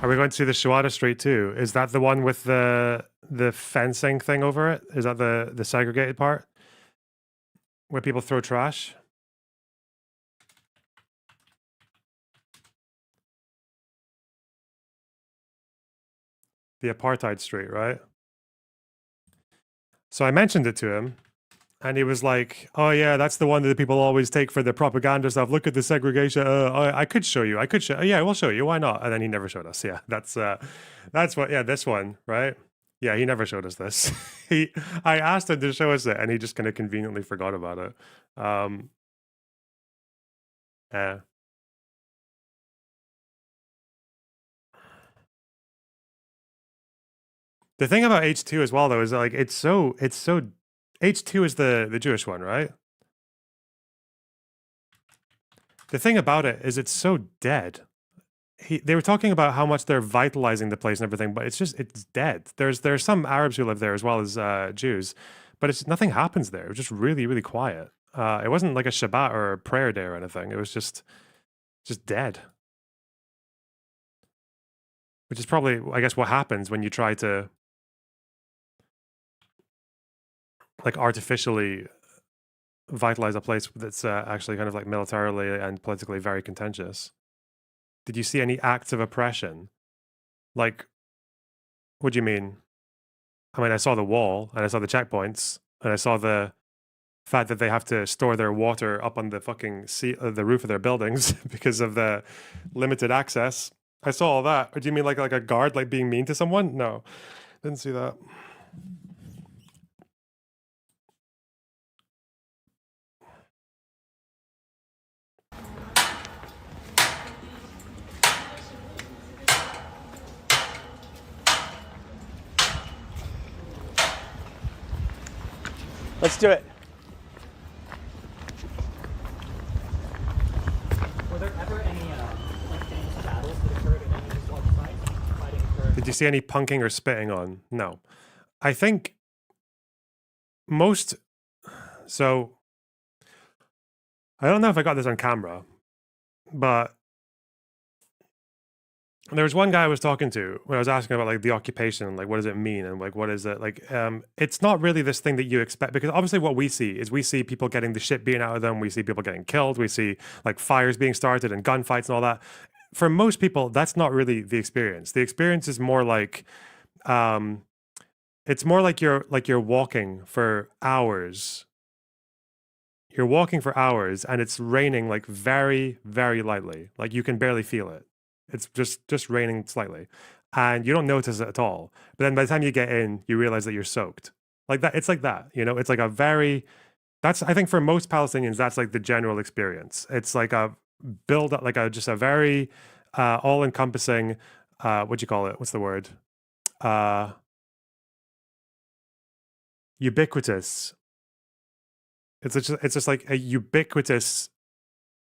Are we going to see the Shawada Street too? Is that the one with the fencing thing over it? Is that the segregated part where people throw trash? The apartheid street, right? So I mentioned it to him, and he was like, "Oh yeah, that's the one that the people always take for the propaganda stuff. Look at the segregation. I could show you. I could show. Yeah, we'll show you. Why not?" And then he never showed us. Yeah, that's what. Yeah, this one, right? Yeah, he never showed us this. I asked him to show us it, and he just kind of conveniently forgot about it. Yeah. The thing about H2 as well, though, is like it's so H2 is the Jewish one, right? The thing about it is it's so dead. They were talking about how much they're vitalizing the place and everything, but it's dead. There's some Arabs who live there as well as Jews, but nothing happens there. It was just really, really quiet. It wasn't like a Shabbat or a prayer day or anything. It was just dead. Which is probably, I guess, what happens when you try to like artificially vitalize a place that's actually kind of like militarily and politically very contentious. Did you see any acts of oppression? Like, what do you mean? I mean, I saw the wall and I saw the checkpoints and I saw the fact that they have to store their water up on the fucking the roof of their buildings because of the limited access. I saw all that. Or do you mean like a guard like being mean to someone? No, didn't see that.
Let's do it.
Were there ever any like famous battles that occurred at any of these large sites? Fighting for...
Did you see any punking or spitting on? No. I think most... So, I don't know if I got this on camera, but there was one guy I was talking to when I was asking about like the occupation, like what does it mean and like what is it like? It's not really this thing that you expect, because obviously what we see people getting the shit beaten out of them. We see people getting killed. We see like fires being started and gunfights and all that. For most people, that's not really the experience. The experience is more like, it's more like you're walking for hours. You're walking for hours and it's raining like very, very lightly. Like you can barely feel it. It's just raining slightly and you don't notice it at all. But then by the time you get in, you realize that you're soaked. Like that. It's like that, it's like I think for most Palestinians, that's like the general experience. It's like a build up, like just a very all encompassing, what do you call it? What's the word? Ubiquitous. It's just like a ubiquitous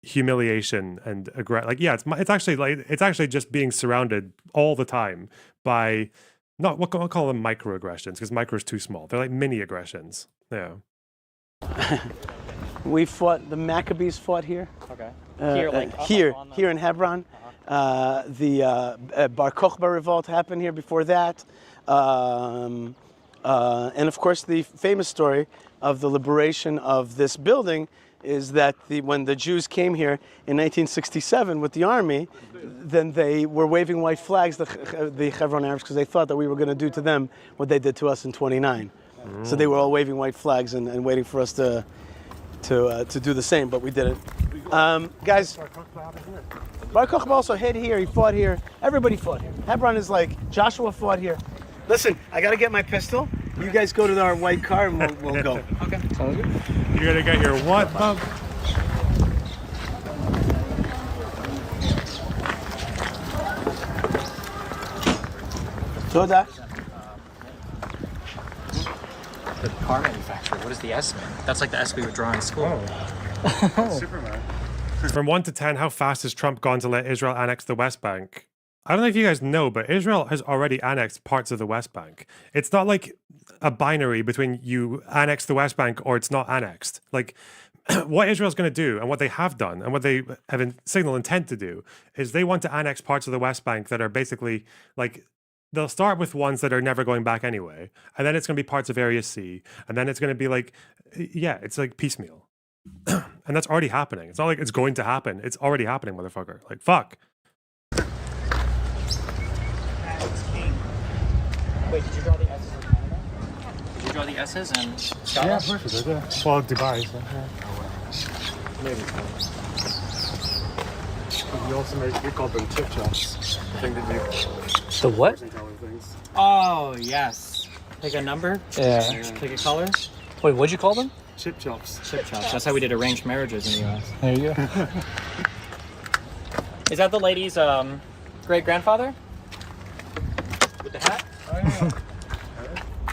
humiliation and it's actually just being surrounded all the time by we'll call them microaggressions, because micro is too small. They're like mini aggressions. Yeah.
We fought, the Maccabees fought here.
Okay.
Here in Hebron. The Bar Kokhba revolt happened here before that. And of course, the famous story of the liberation of this building is that when the Jews came here in 1967 with the army, then they were waving white flags, the Hebron Arabs, because they thought that we were going to do to them what they did to us in 29. So they were all waving white flags and waiting for us to do the same, but we didn't. Guys, Bar Kokhba also hid here, he fought here, everybody fought here. Hebron is like, Joshua fought here. Listen, I gotta get my pistol. You guys go to our white car and we'll go.
Okay.
Sounds good?
You gotta get your what, bub?
Toda.
The car manufacturer. What is the S mean? That's like the S we would draw in school.
Superman.
From 1 to 10, how fast has Trump gone to let Israel annex the West Bank? I don't know if you guys know, but Israel has already annexed parts of the West Bank. It's not like a binary between you annex the West Bank or it's not annexed. Like, what Israel's going to do and what they have done and what they have signal intent to do is they want to annex parts of the West Bank that are basically like, they'll start with ones that are never going back anyway. And then it's going to be parts of Area C. And then it's going to be like, yeah, it's like piecemeal. And that's already happening. It's not like it's going to happen. It's already happening, motherfucker. Like, fuck.
Wait, did you draw the S's in Canada? Did you draw the S's in Scotland?
Yeah, of course it did, yeah. Well, Dubai, so, yeah. Maybe. We also we called them chip chops. I think that we
The what?
telling things.
Oh, yes. Pick a number?
Yeah.
Pick a color? Wait, what'd you call them?
Chip chops.
Chip chops. That's how we did arranged marriages in the U.S.
There you go.
Is that the lady's great-grandfather? With the hat?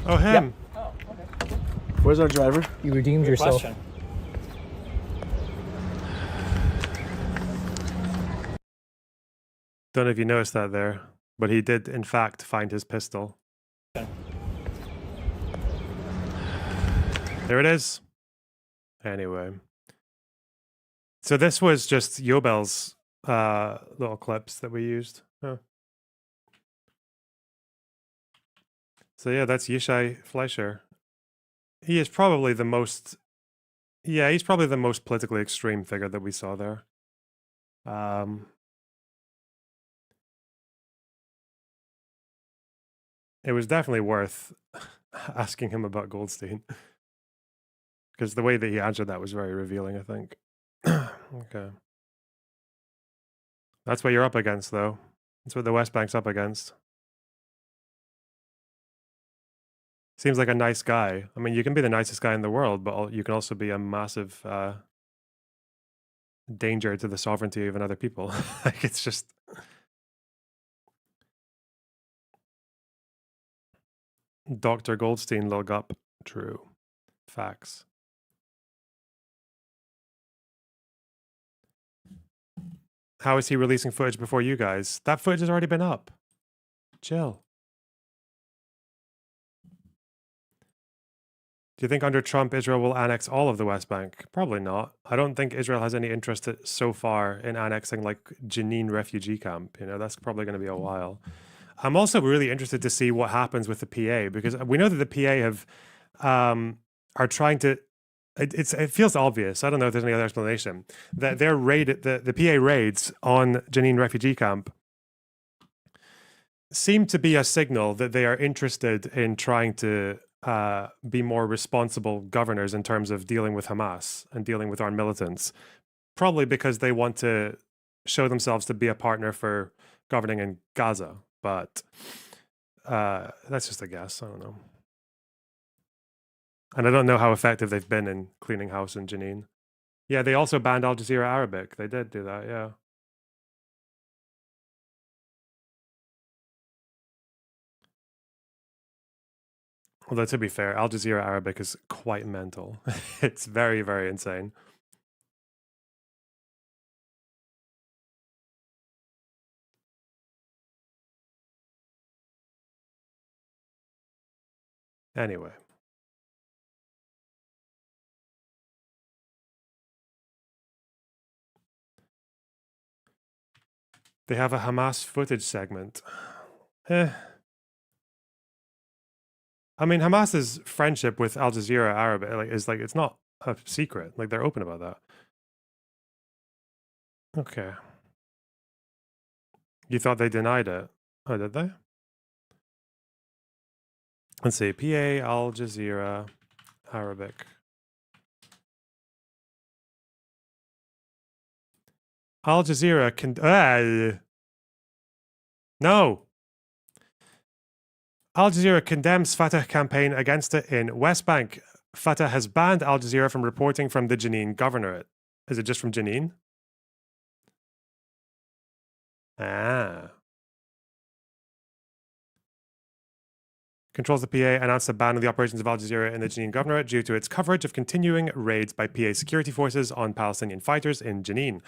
Oh, him.
Oh, okay.
Where's our driver?
You redeemed
Good
yourself.
question.
Don't know if you noticed that there, but he did, in fact, find his pistol. There it is. Anyway. So this was just Yobel's little clips that we used. Huh. So yeah, that's Yishai Fleischer. He is probably the most... Yeah, he's probably the most politically extreme figure that we saw there. It was definitely worth asking him about Goldstein. Because the way that he answered that was very revealing, I think. Okay. That's what you're up against, though. That's what the West Bank's up against. Seems like a nice guy. I mean, you can be the nicest guy in the world, but you can also be a massive danger to the sovereignty of another people. Like, it's just... Dr. Goldstein log up. True. Facts. How is he releasing footage before you guys? That footage has already been up. Chill. Do you think under Trump, Israel will annex all of the West Bank? Probably not. I don't think Israel has any interest so far in annexing like Jenin refugee camp. You know, that's probably going to be a while. I'm also really interested to see what happens with the PA, because we know that the PA have are trying to. It feels obvious. I don't know if there's any other explanation that their the PA raids on Jenin refugee camp seem to be a signal that they are interested in trying to be more responsible governors in terms of dealing with Hamas and dealing with armed militants. Probably because they want to show themselves to be a partner for governing in Gaza. But that's just a guess. I don't know. And I don't know how effective they've been in cleaning house in Jenin. Yeah, they also banned Al Jazeera Arabic. They did do that, yeah. Although, to be fair, Al Jazeera Arabic is quite mental. It's very, very insane. Anyway. They have a Hamas footage segment. I mean, Hamas's friendship with Al Jazeera Arabic is like, it's not a secret. Like, they're open about that. Okay. You thought they denied it? Oh, did they? Let's see. PA Al Jazeera Arabic. Al Jazeera can. No. Al Jazeera condemns Fatah campaign against it in West Bank. Fatah has banned Al Jazeera from reporting from the Jenin governorate. Is it just from Jenin? Ah. Controls the PA announced a ban on the operations of Al Jazeera in the Jenin governorate due to its coverage of continuing raids by PA security forces on Palestinian fighters in Jenin.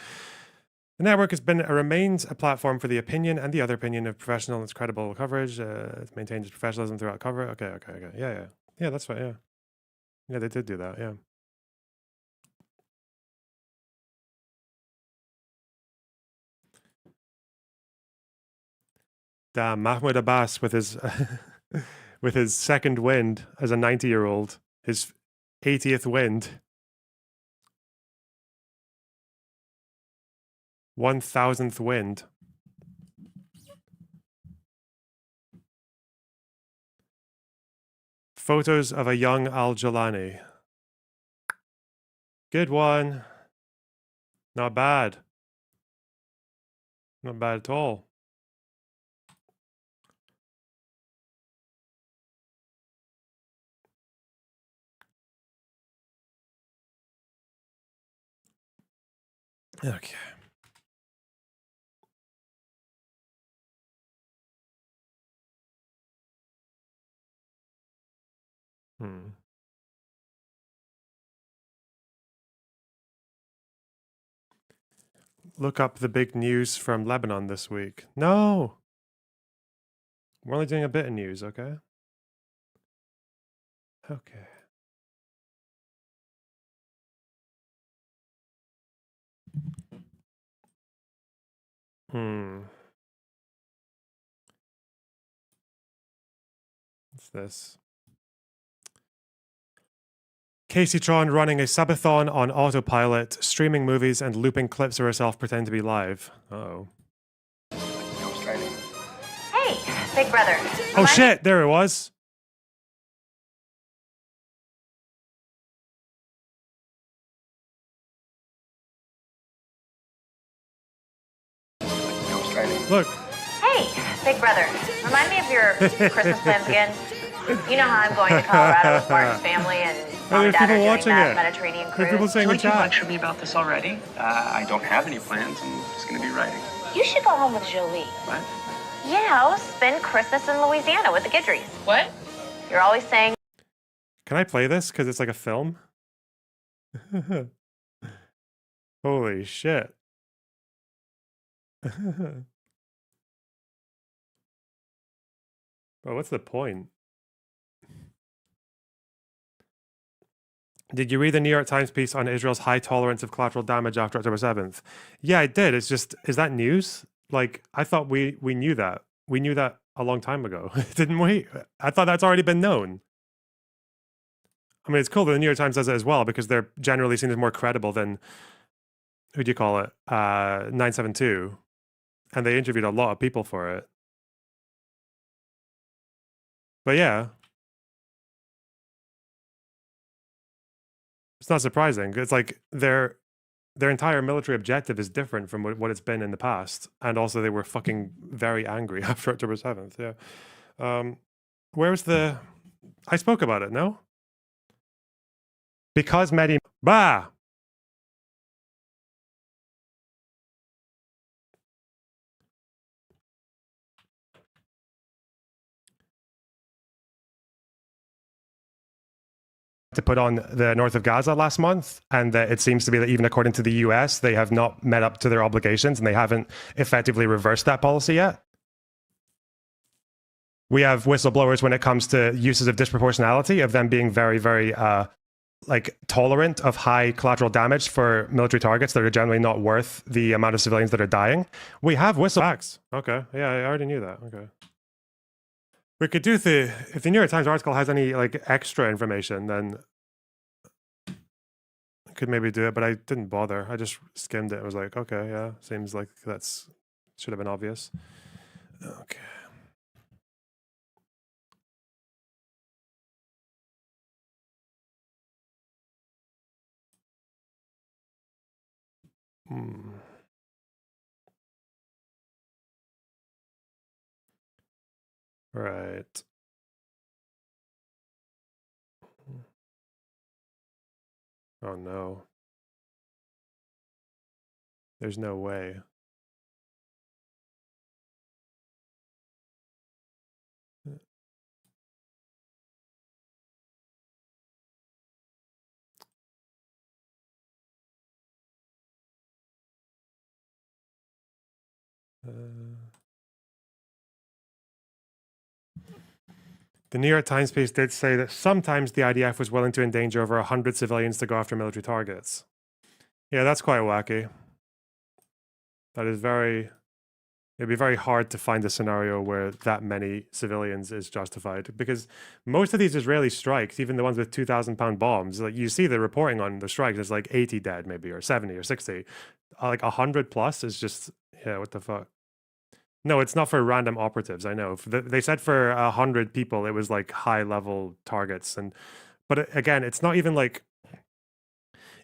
The network has been remains a platform for the opinion and the other opinion of professional and credible coverage. It's maintained its professionalism throughout cover. Okay. Yeah, that's right. Yeah. Yeah, they did do that. Yeah. Damn, Mahmoud Abbas with his with his second wind as a 90-year-old, his 80th wind. 1000th wind. Photos of a young Al-Jolani. Good one. Not bad. Not bad at all. Okay. Look up the big news from Lebanon this week. No! We're only doing a bit of news, okay? Okay. What's this? Casey Tron running a subathon on autopilot, streaming movies and looping clips of herself pretending to be live. Uh-oh.
Hey, big brother.
Oh shit, there it was. Look.
Hey, big brother. Remind me of your Christmas plans again. You know how I'm going to Colorado with Martin's family and mom and dad are doing that Mediterranean cruise.
People saying
you lectured me about this already. I don't have any plans. I'm just going to be writing.
You should go home with Jolie.
What?
You know, spend Christmas in Louisiana with the Guidrys. What? You're always saying...
Can I play this? Because it's like a film? Holy shit. Well, what's the point? Did you read the New York Times piece on Israel's high tolerance of collateral damage after October 7th? Yeah, I did. It's just, is that news? Like, I thought we knew that. We knew that a long time ago, didn't we? I thought that's already been known. I mean, it's cool that the New York Times does it as well because they're generally seen as more credible than, who do you call it? 972. And they interviewed a lot of people for it. But yeah. It's not surprising. It's like their entire military objective is different from what it's been in the past. And also they were fucking very angry after October 7th. Yeah. Where's the... I spoke about it, no? Because Mehdi... Bah! To put on the north of Gaza last month, and that it seems to be that even according to the US, they have not met up to their obligations and they haven't effectively reversed that policy yet. We have whistleblowers when it comes to uses of disproportionality, of them being very, very like tolerant of high collateral damage for military targets that are generally not worth the amount of civilians that are dying. We have whistleblowers. Okay, yeah, I already knew that. Okay. We could do if the New York Times article has any like extra information, then I could maybe do it, but I didn't bother. I just skimmed it. I was like, okay, yeah, seems like that's should have been obvious. Okay. Right. Oh no. There's no way. The New York Times piece did say that sometimes the IDF was willing to endanger over 100 civilians to go after military targets. Yeah, that's quite wacky. That is it'd be very hard to find a scenario where that many civilians is justified, because most of these Israeli strikes, even the ones with 2,000-pound bombs, like you see the reporting on the strikes, it's like 80 dead maybe, or 70 or 60. Like 100 plus is just, yeah, what the fuck? No, it's not for random operatives. I know. They said for 100 people, it was like high-level targets, but again, it's not even like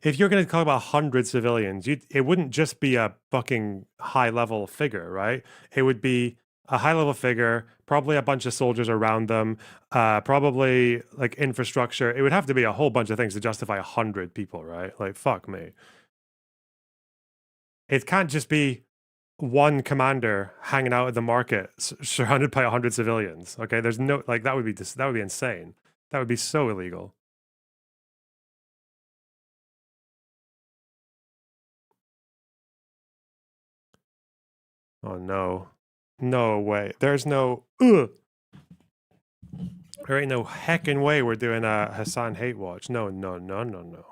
if you're going to talk about 100 civilians, it wouldn't just be a fucking high-level figure, right? It would be a high-level figure, probably a bunch of soldiers around them, probably like infrastructure. It would have to be a whole bunch of things to justify 100 people, right? Like, fuck me. It can't just be one commander hanging out at the market surrounded by 100 civilians. Okay, there's no, like, that would be insane. That would be so illegal. Oh no, no way. There's no there ain't no heckin' way we're doing a Hasan hate watch. No. No.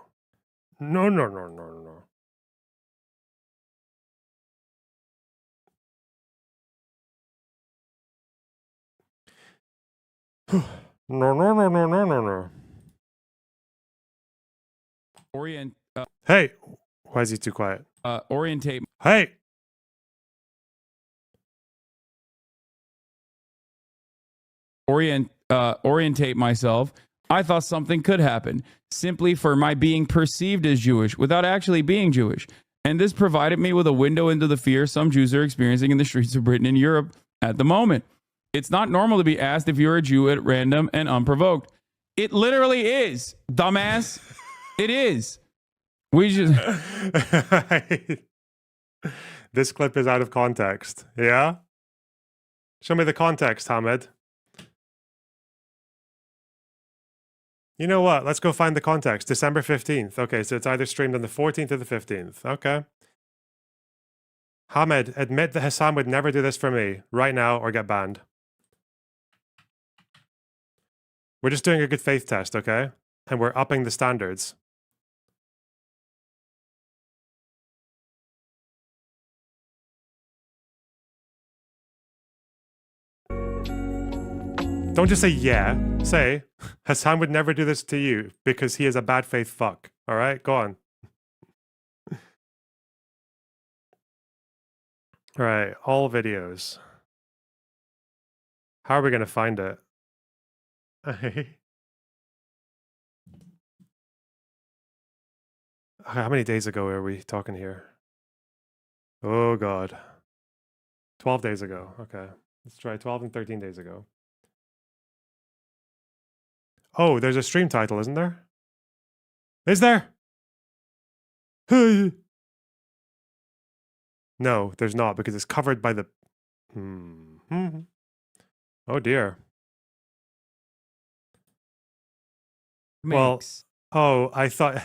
Hey, why is he too quiet?
Orientate.
Hey.
Orientate myself. I thought something could happen simply for my being perceived as Jewish without actually being Jewish. And this provided me with a window into the fear some Jews are experiencing in the streets of Britain and Europe at the moment. It's not normal to be asked if you're a Jew at random and unprovoked. It literally is, dumbass. It is. We just...
This clip is out of context. Yeah? Show me the context, Hamid. You know what? Let's go find the context. December 15th. Okay, so it's either streamed on the 14th or the 15th. Okay. Hamid, admit that Hasan would never do this for me right now or get banned. We're just doing a good faith test, okay? And we're upping the standards. Don't just say yeah. Say, Hasan would never do this to you because he is a bad faith fuck. All right, go on. All right, all videos. How are we going to find it? How many days ago are we talking here? Oh, God. 12 days ago. Okay, let's try 12 and 13 days ago. Oh, there's a stream title, isn't there? Is there? No, there's not, because it's covered by the... Oh, dear. Well, oh, I thought...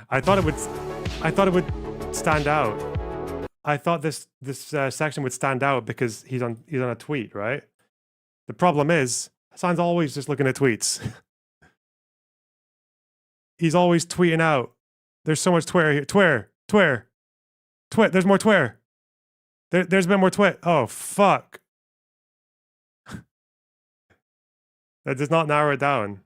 I thought it would stand out. I thought this section would stand out because he's on a tweet, right? The problem is, Hasan's always just looking at tweets. He's always tweeting out. There's so much Twitter here. Twitter. There's more Twitter. There's been more Twitter. Oh, fuck. That does not narrow it down.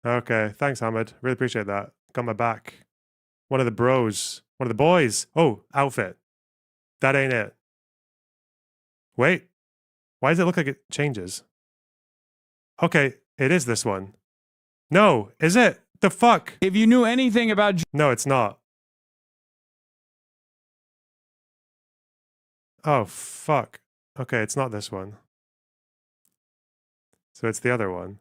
Okay, thanks, Hamid. Really appreciate that. Got my back. One of the bros. One of the boys. Oh, outfit. That ain't it. Wait. Why does it look like it changes? Okay, it is this one. No, is it? The fuck?
If you knew anything about...
No, it's not. Oh, fuck. Okay, it's not this one. So it's the other one.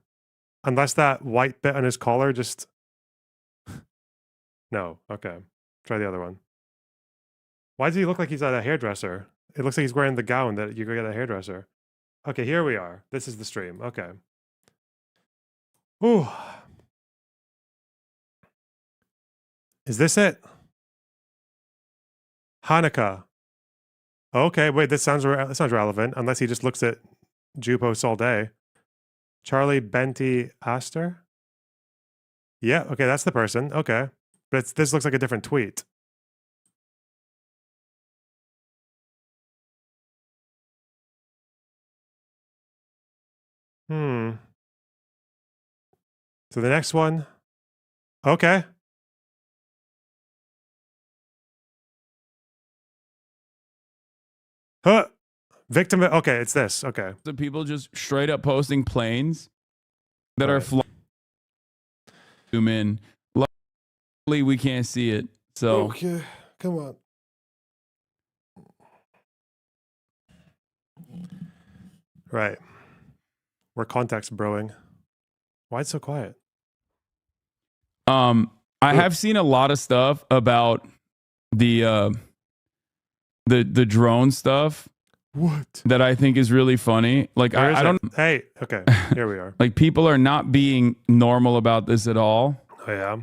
Unless that white bit on his collar just... No, okay. Try the other one. Why does he look like he's at a hairdresser? It looks like he's wearing the gown that you go get at a hairdresser. Okay, here we are. This is the stream. Okay. Ooh. Is this it? Hanukkah. Okay, wait, this sounds relevant, unless he just looks at Jew posts all day. Charlie Benty Astor? Yeah, okay, that's the person. Okay. But this looks like a different tweet. So the next one. Okay. Huh. Victim. Okay, it's this. Okay.
The people just straight up posting planes that are flying. Zoom in. Luckily, we can't see it. So.
Okay. Come on. Right. We're context broing. Why it's so quiet?
I have seen a lot of stuff about the drone stuff.
What?
That I think is really funny. Like I don't.
Hey. Okay. Here we are.
Like people are not being normal about this at all.
Oh yeah.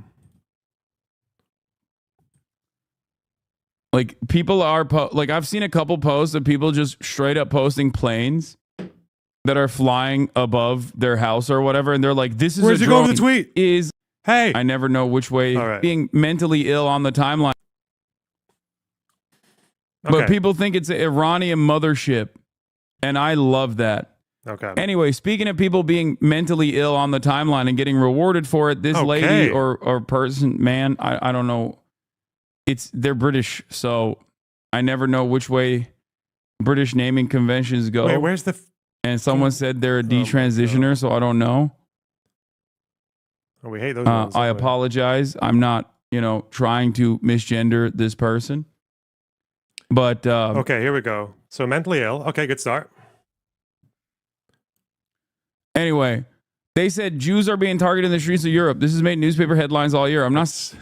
Like people are like I've seen a couple posts of people just straight up posting planes that are flying above their house or whatever, and they're like, "This is
where's
a
it
drone."
going to the tweet?
Is
hey,
I never know which way.
All right.
Being mentally ill on the timeline,
okay.
but people think it's an Iranian mothership, and I love that.
Okay.
Anyway, speaking of people being mentally ill on the timeline and getting rewarded for it, this lady or person, man, I don't know. They're British, so I never know which way British naming conventions go.
Wait, where's the?
And someone said they're a detransitioner, so I don't know.
Oh, we hate those ones.
I apologize. I'm not, trying to misgender this person. But
okay, here we go. So mentally ill. Okay, good start.
Anyway, they said Jews are being targeted in the streets of Europe. This has made newspaper headlines all year. I'm not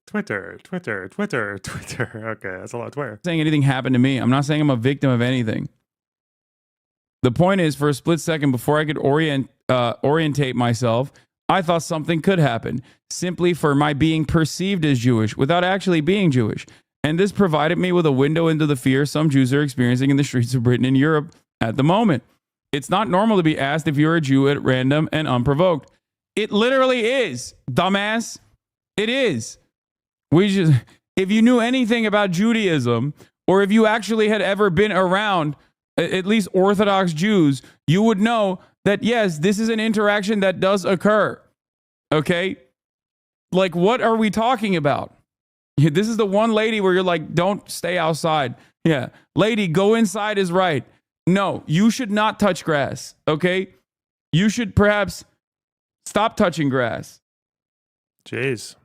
Twitter. Okay, that's a lot of Twitter.
saying anything happened to me. I'm not saying I'm a victim of anything. The point is, for a split second before I could orientate myself, I thought something could happen simply for my being perceived as Jewish without actually being Jewish. And this provided me with a window into the fear some Jews are experiencing in the streets of Britain and Europe at the moment. It's not normal to be asked if you're a Jew at random and unprovoked. It literally is, dumbass. It is. If you knew anything about Judaism, or if you actually had ever been around at least Orthodox Jews, you would know that, yes, this is an interaction that does occur. Okay? Like, what are we talking about? This is the one lady where you're like, don't stay outside. Yeah. Lady, go inside is right. No, you should not touch grass. Okay? You should perhaps stop touching grass.
Jeez.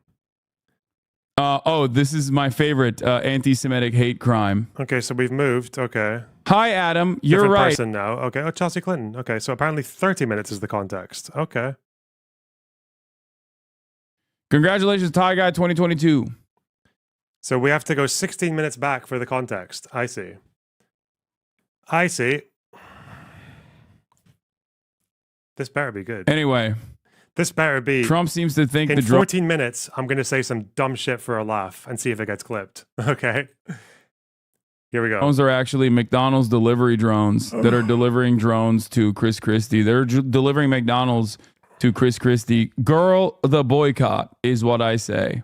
This is my favorite anti-Semitic hate crime.
Okay, so we've moved. Okay.
Hi, Adam. You're
Different
right.
person now. Okay. Oh, Chelsea Clinton. Okay, so apparently 30 minutes is the context. Okay.
Congratulations, Thai Guy 2022.
So we have to go 16 minutes back for the context. I see. This better be good.
Anyway.
This better be.
Trump seems to think
in 14 minutes, I'm going to say some dumb shit for a laugh and see if it gets clipped. Okay. Here we go.
Drones are actually McDonald's delivery drones that are delivering drones to Chris Christie. They're delivering McDonald's to Chris Christie. Girl, the boycott is what I say.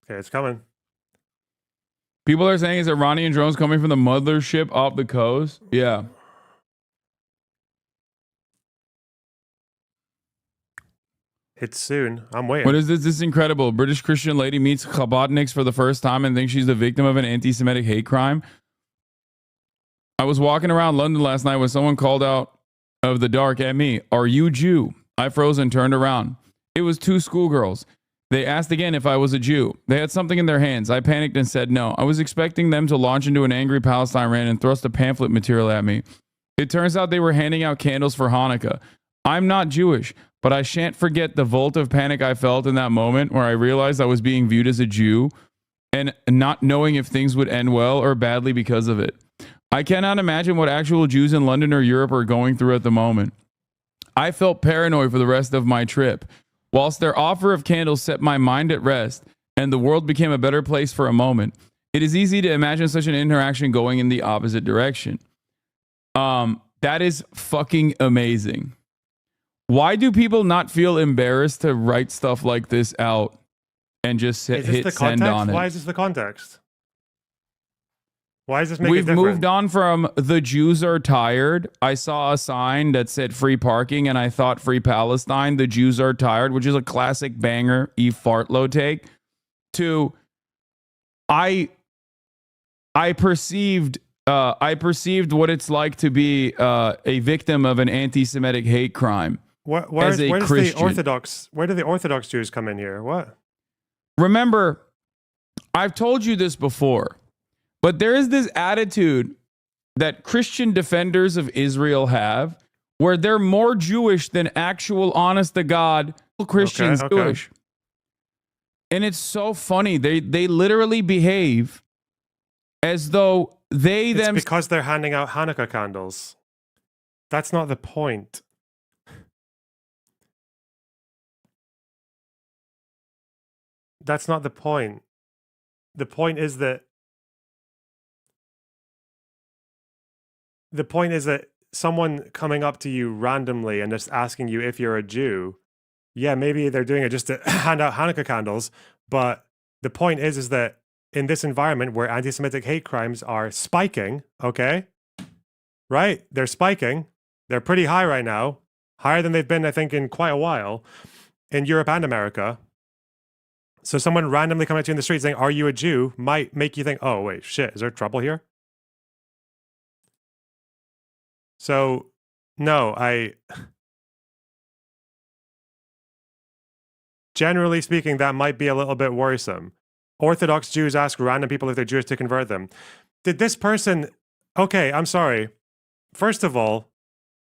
Okay, it's coming.
People are saying it's Iranian drones coming from the mothership off the coast. Yeah.
It's soon. I'm waiting.
What is this? This is incredible. British Christian lady meets Chabadniks for the first time and thinks she's the victim of an anti-Semitic hate crime. I was walking around London last night when someone called out of the dark at me, "Are you Jew?" I froze and turned around. It was two schoolgirls. They asked again if I was a Jew. They had something in their hands. I panicked and said no. I was expecting them to launch into an angry Palestine rant and thrust a pamphlet material at me. It turns out they were handing out candles for Hanukkah. I'm not Jewish, but I shan't forget the volt of panic I felt in that moment where I realized I was being viewed as a Jew and not knowing if things would end well or badly because of it. I cannot imagine what actual Jews in London or Europe are going through at the moment. I felt paranoid for the rest of my trip. Whilst their offer of candles set my mind at rest and the world became a better place for a moment, it is easy to imagine such an interaction going in the opposite direction. That is fucking amazing. Why do people not feel embarrassed to write stuff like this out and just hit send on it?
Why is this the context? Why is this making
We've
it different?
moved on from the Jews are tired. I saw a sign that said free parking and I thought free Palestine. The Jews are tired, which is a classic banger fartlow take. To I perceived what it's like to be a victim of an anti-Semitic hate crime.
Where do the Orthodox Jews come in here? What?
Remember, I've told you this before, but there is this attitude that Christian defenders of Israel have where they're more Jewish than actual honest to God Christians Jewish. And it's so funny. They literally behave as though
It's because they're handing out Hanukkah candles. That's not the point. That's not the point. The point is that someone coming up to you randomly and just asking you if you're a Jew, yeah, maybe they're doing it just to hand out Hanukkah candles, but the point is that in this environment where anti-Semitic hate crimes are spiking, okay? Right? They're spiking. They're pretty high right now. Higher than they've been, I think, in quite a while in Europe and America. So someone randomly coming at you in the street saying, "Are you a Jew?" might make you think, "Oh, wait, shit, is there trouble here?" So, no, generally speaking, that might be a little bit worrisome. Orthodox Jews ask random people if they're Jewish to convert them. Did this person... Okay, I'm sorry. First of all,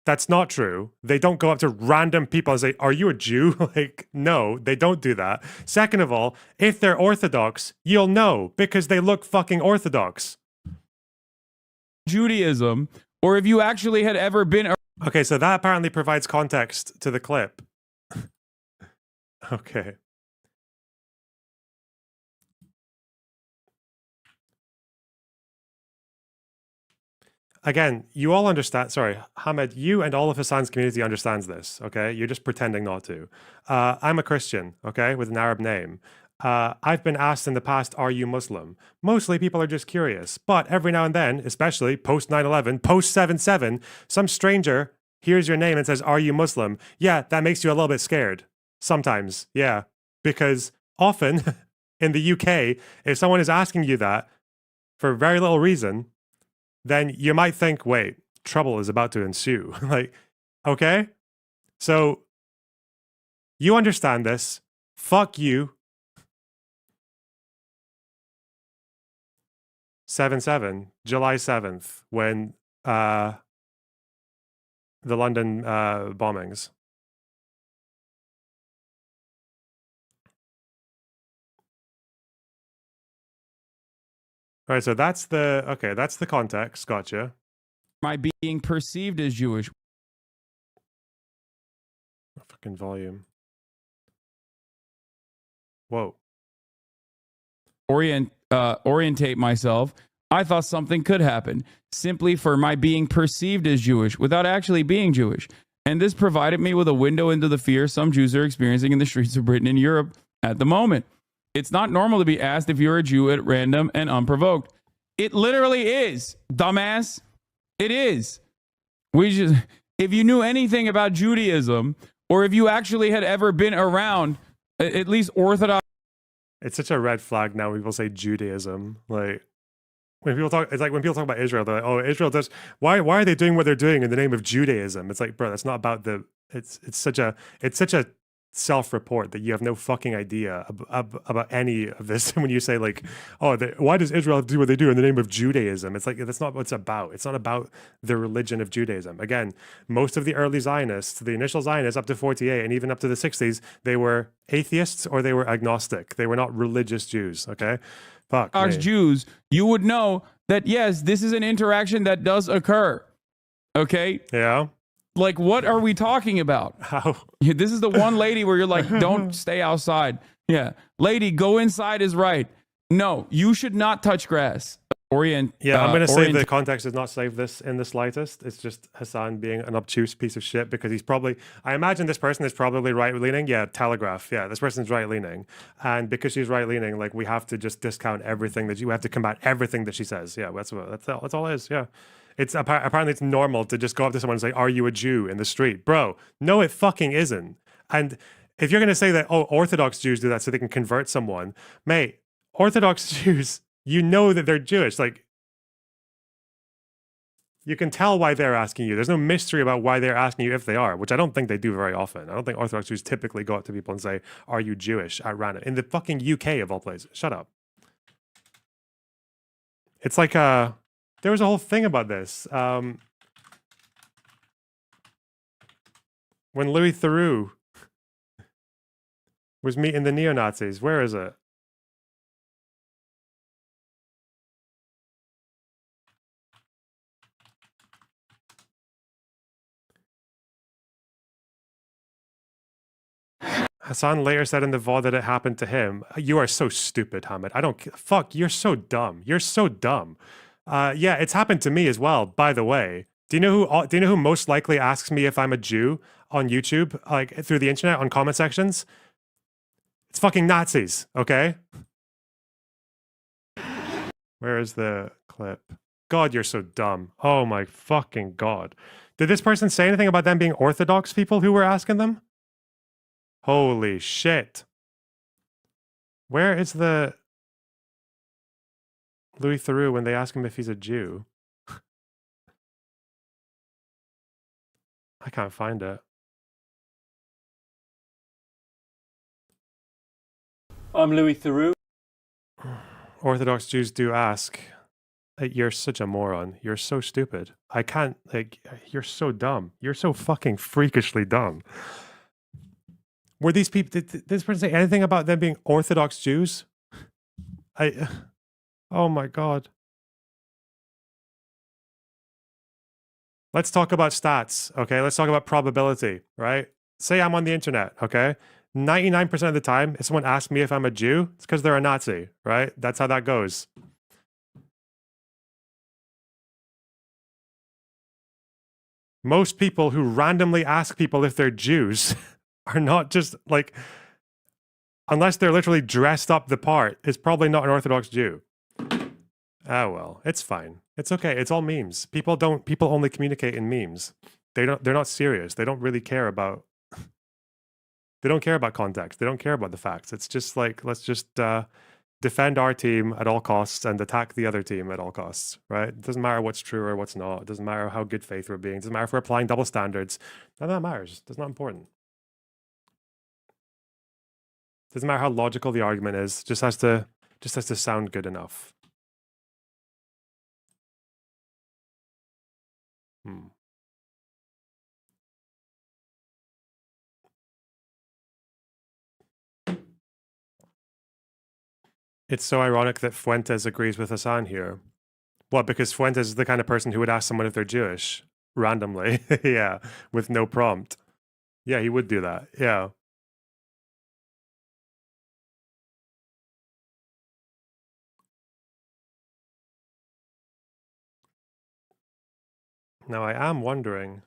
that's not true. They don't go up to random people and say, "Are you a Jew?" Like, no, they don't do that. Second of all, if they're Orthodox, you'll know because they look fucking Orthodox.
Judaism, or if you actually had ever been...
Okay, so that apparently provides context to the clip. Okay. Again, you all understand, sorry, Hamed, you and all of Hasan's community understands this, okay? You're just pretending not to. I'm a Christian, okay, with an Arab name. I've been asked in the past, "Are you Muslim?" Mostly people are just curious, but every now and then, especially post 9/11, post 7/7, some stranger hears your name and says, "Are you Muslim?" Yeah, that makes you a little bit scared. Sometimes, yeah. Because often in the UK, if someone is asking you that for very little reason, then you might think, wait, trouble is about to ensue. Like, okay? So, you understand this. Fuck you. 7/7, July 7th, when the London bombings. All right, so that's the context. Gotcha.
My being perceived as Jewish.
Fucking volume. Whoa.
Orientate myself. I thought something could happen simply for my being perceived as Jewish without actually being Jewish. And this provided me with a window into the fear some Jews are experiencing in the streets of Britain and Europe at the moment. It's not normal to be asked if you're a Jew at random and unprovoked. It literally is, dumbass. It is. If you knew anything about Judaism, or if you actually had ever been around, at least Orthodox.
It's such a red flag now when people say Judaism. Like, when people talk, it's like when people talk about Israel, they're like, "Oh, Israel does. Why are they doing what they're doing in the name of Judaism?" It's like, bro, that's not about the. It's such a self-report that you have no fucking idea about any of this. When you say like, "Oh, why does Israel do what they do in the name of Judaism?" It's like that's not what it's about. It's not about the religion of Judaism. Again, most of the early Zionists, the initial Zionists up to 48 and even up to the 60s, they were atheists or they were agnostic. They were not religious Jews. Okay. Fuck me.
Jews, you would know that, yes, this is an interaction that does occur. Okay?
Yeah.
Like, what are we talking about?
How?
This is the one lady where you're like, don't stay outside. Yeah. Lady, go inside is right. No, you should not touch grass. I'm
going to say the context does not save this in the slightest. It's just Hasan being an obtuse piece of shit because he's probably, I imagine this person is probably right-leaning. Yeah, Telegraph. Yeah, this person's right-leaning. And because she's right-leaning, like, we have to just discount everything that we have to combat everything that she says. Yeah, that's all it is. Yeah. It's apparently it's normal to just go up to someone and say, "Are you a Jew?" in the street. Bro, no, it fucking isn't. And if you're going to say that, oh, Orthodox Jews do that so they can convert someone, mate, Orthodox Jews, you know that they're Jewish. Like, you can tell why they're asking you. There's no mystery about why they're asking you if they are, which I don't think they do very often. I don't think Orthodox Jews typically go up to people and say, "Are you Jewish?" at random. In the fucking UK of all places. Shut up. It's like there was a whole thing about this. When Louis Theroux was meeting the neo-Nazis. Where is it? Hasan later said in the VOD that it happened to him. You are so stupid, Hamid. I don't... Fuck, you're so dumb. You're so dumb. Yeah, it's happened to me as well, by the way. Do you know who most likely asks me if I'm a Jew on YouTube, like through the internet on comment sections? It's fucking Nazis, okay? Where is the clip? God, you're so dumb. Oh my fucking God. Did this person say anything about them being Orthodox people who were asking them? Holy shit. Where is the Louis Theroux when they ask him if he's a Jew? I can't find it.
I'm Louis Theroux.
Orthodox Jews do ask. You're such a moron. You're so stupid. I can't, like, you're so dumb. You're so fucking freakishly dumb. Were these people, did this person say anything about them being Orthodox Jews? Oh my God. Let's talk about stats, okay? Let's talk about probability, right? Say I'm on the internet, okay? 99% of the time, if someone asks me if I'm a Jew, it's because they're a Nazi, right? That's how that goes. Most people who randomly ask people if they're Jews are not just like, unless they're literally dressed up the part, it's probably not an Orthodox Jew. Oh well, it's fine. It's okay. It's all memes. People only communicate in memes. They're not serious. They don't really care about they don't care about context. They don't care about the facts. It's just like, let's just defend our team at all costs and attack the other team at all costs, right? It doesn't matter what's true or what's not. It doesn't matter how good faith we're being. It doesn't matter if we're applying double standards. None of that matters. That's not important. It doesn't matter how logical the argument is. Just has to sound good enough. It's so ironic that Fuentes agrees with Hasan here. What, because Fuentes is the kind of person who would ask someone if they're Jewish randomly. Yeah, with no prompt. Yeah, he would do that. Yeah. Now I am wondering.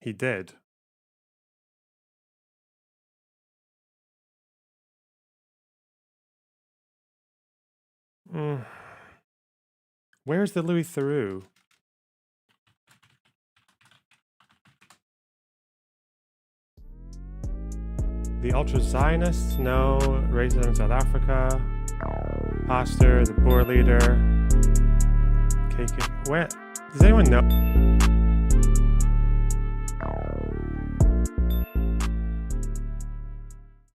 He did. Where's the Louis Theroux? The ultra-Zionists? No. Racism in South Africa. Pastor, the Boer leader. KK. Where? Does anyone know?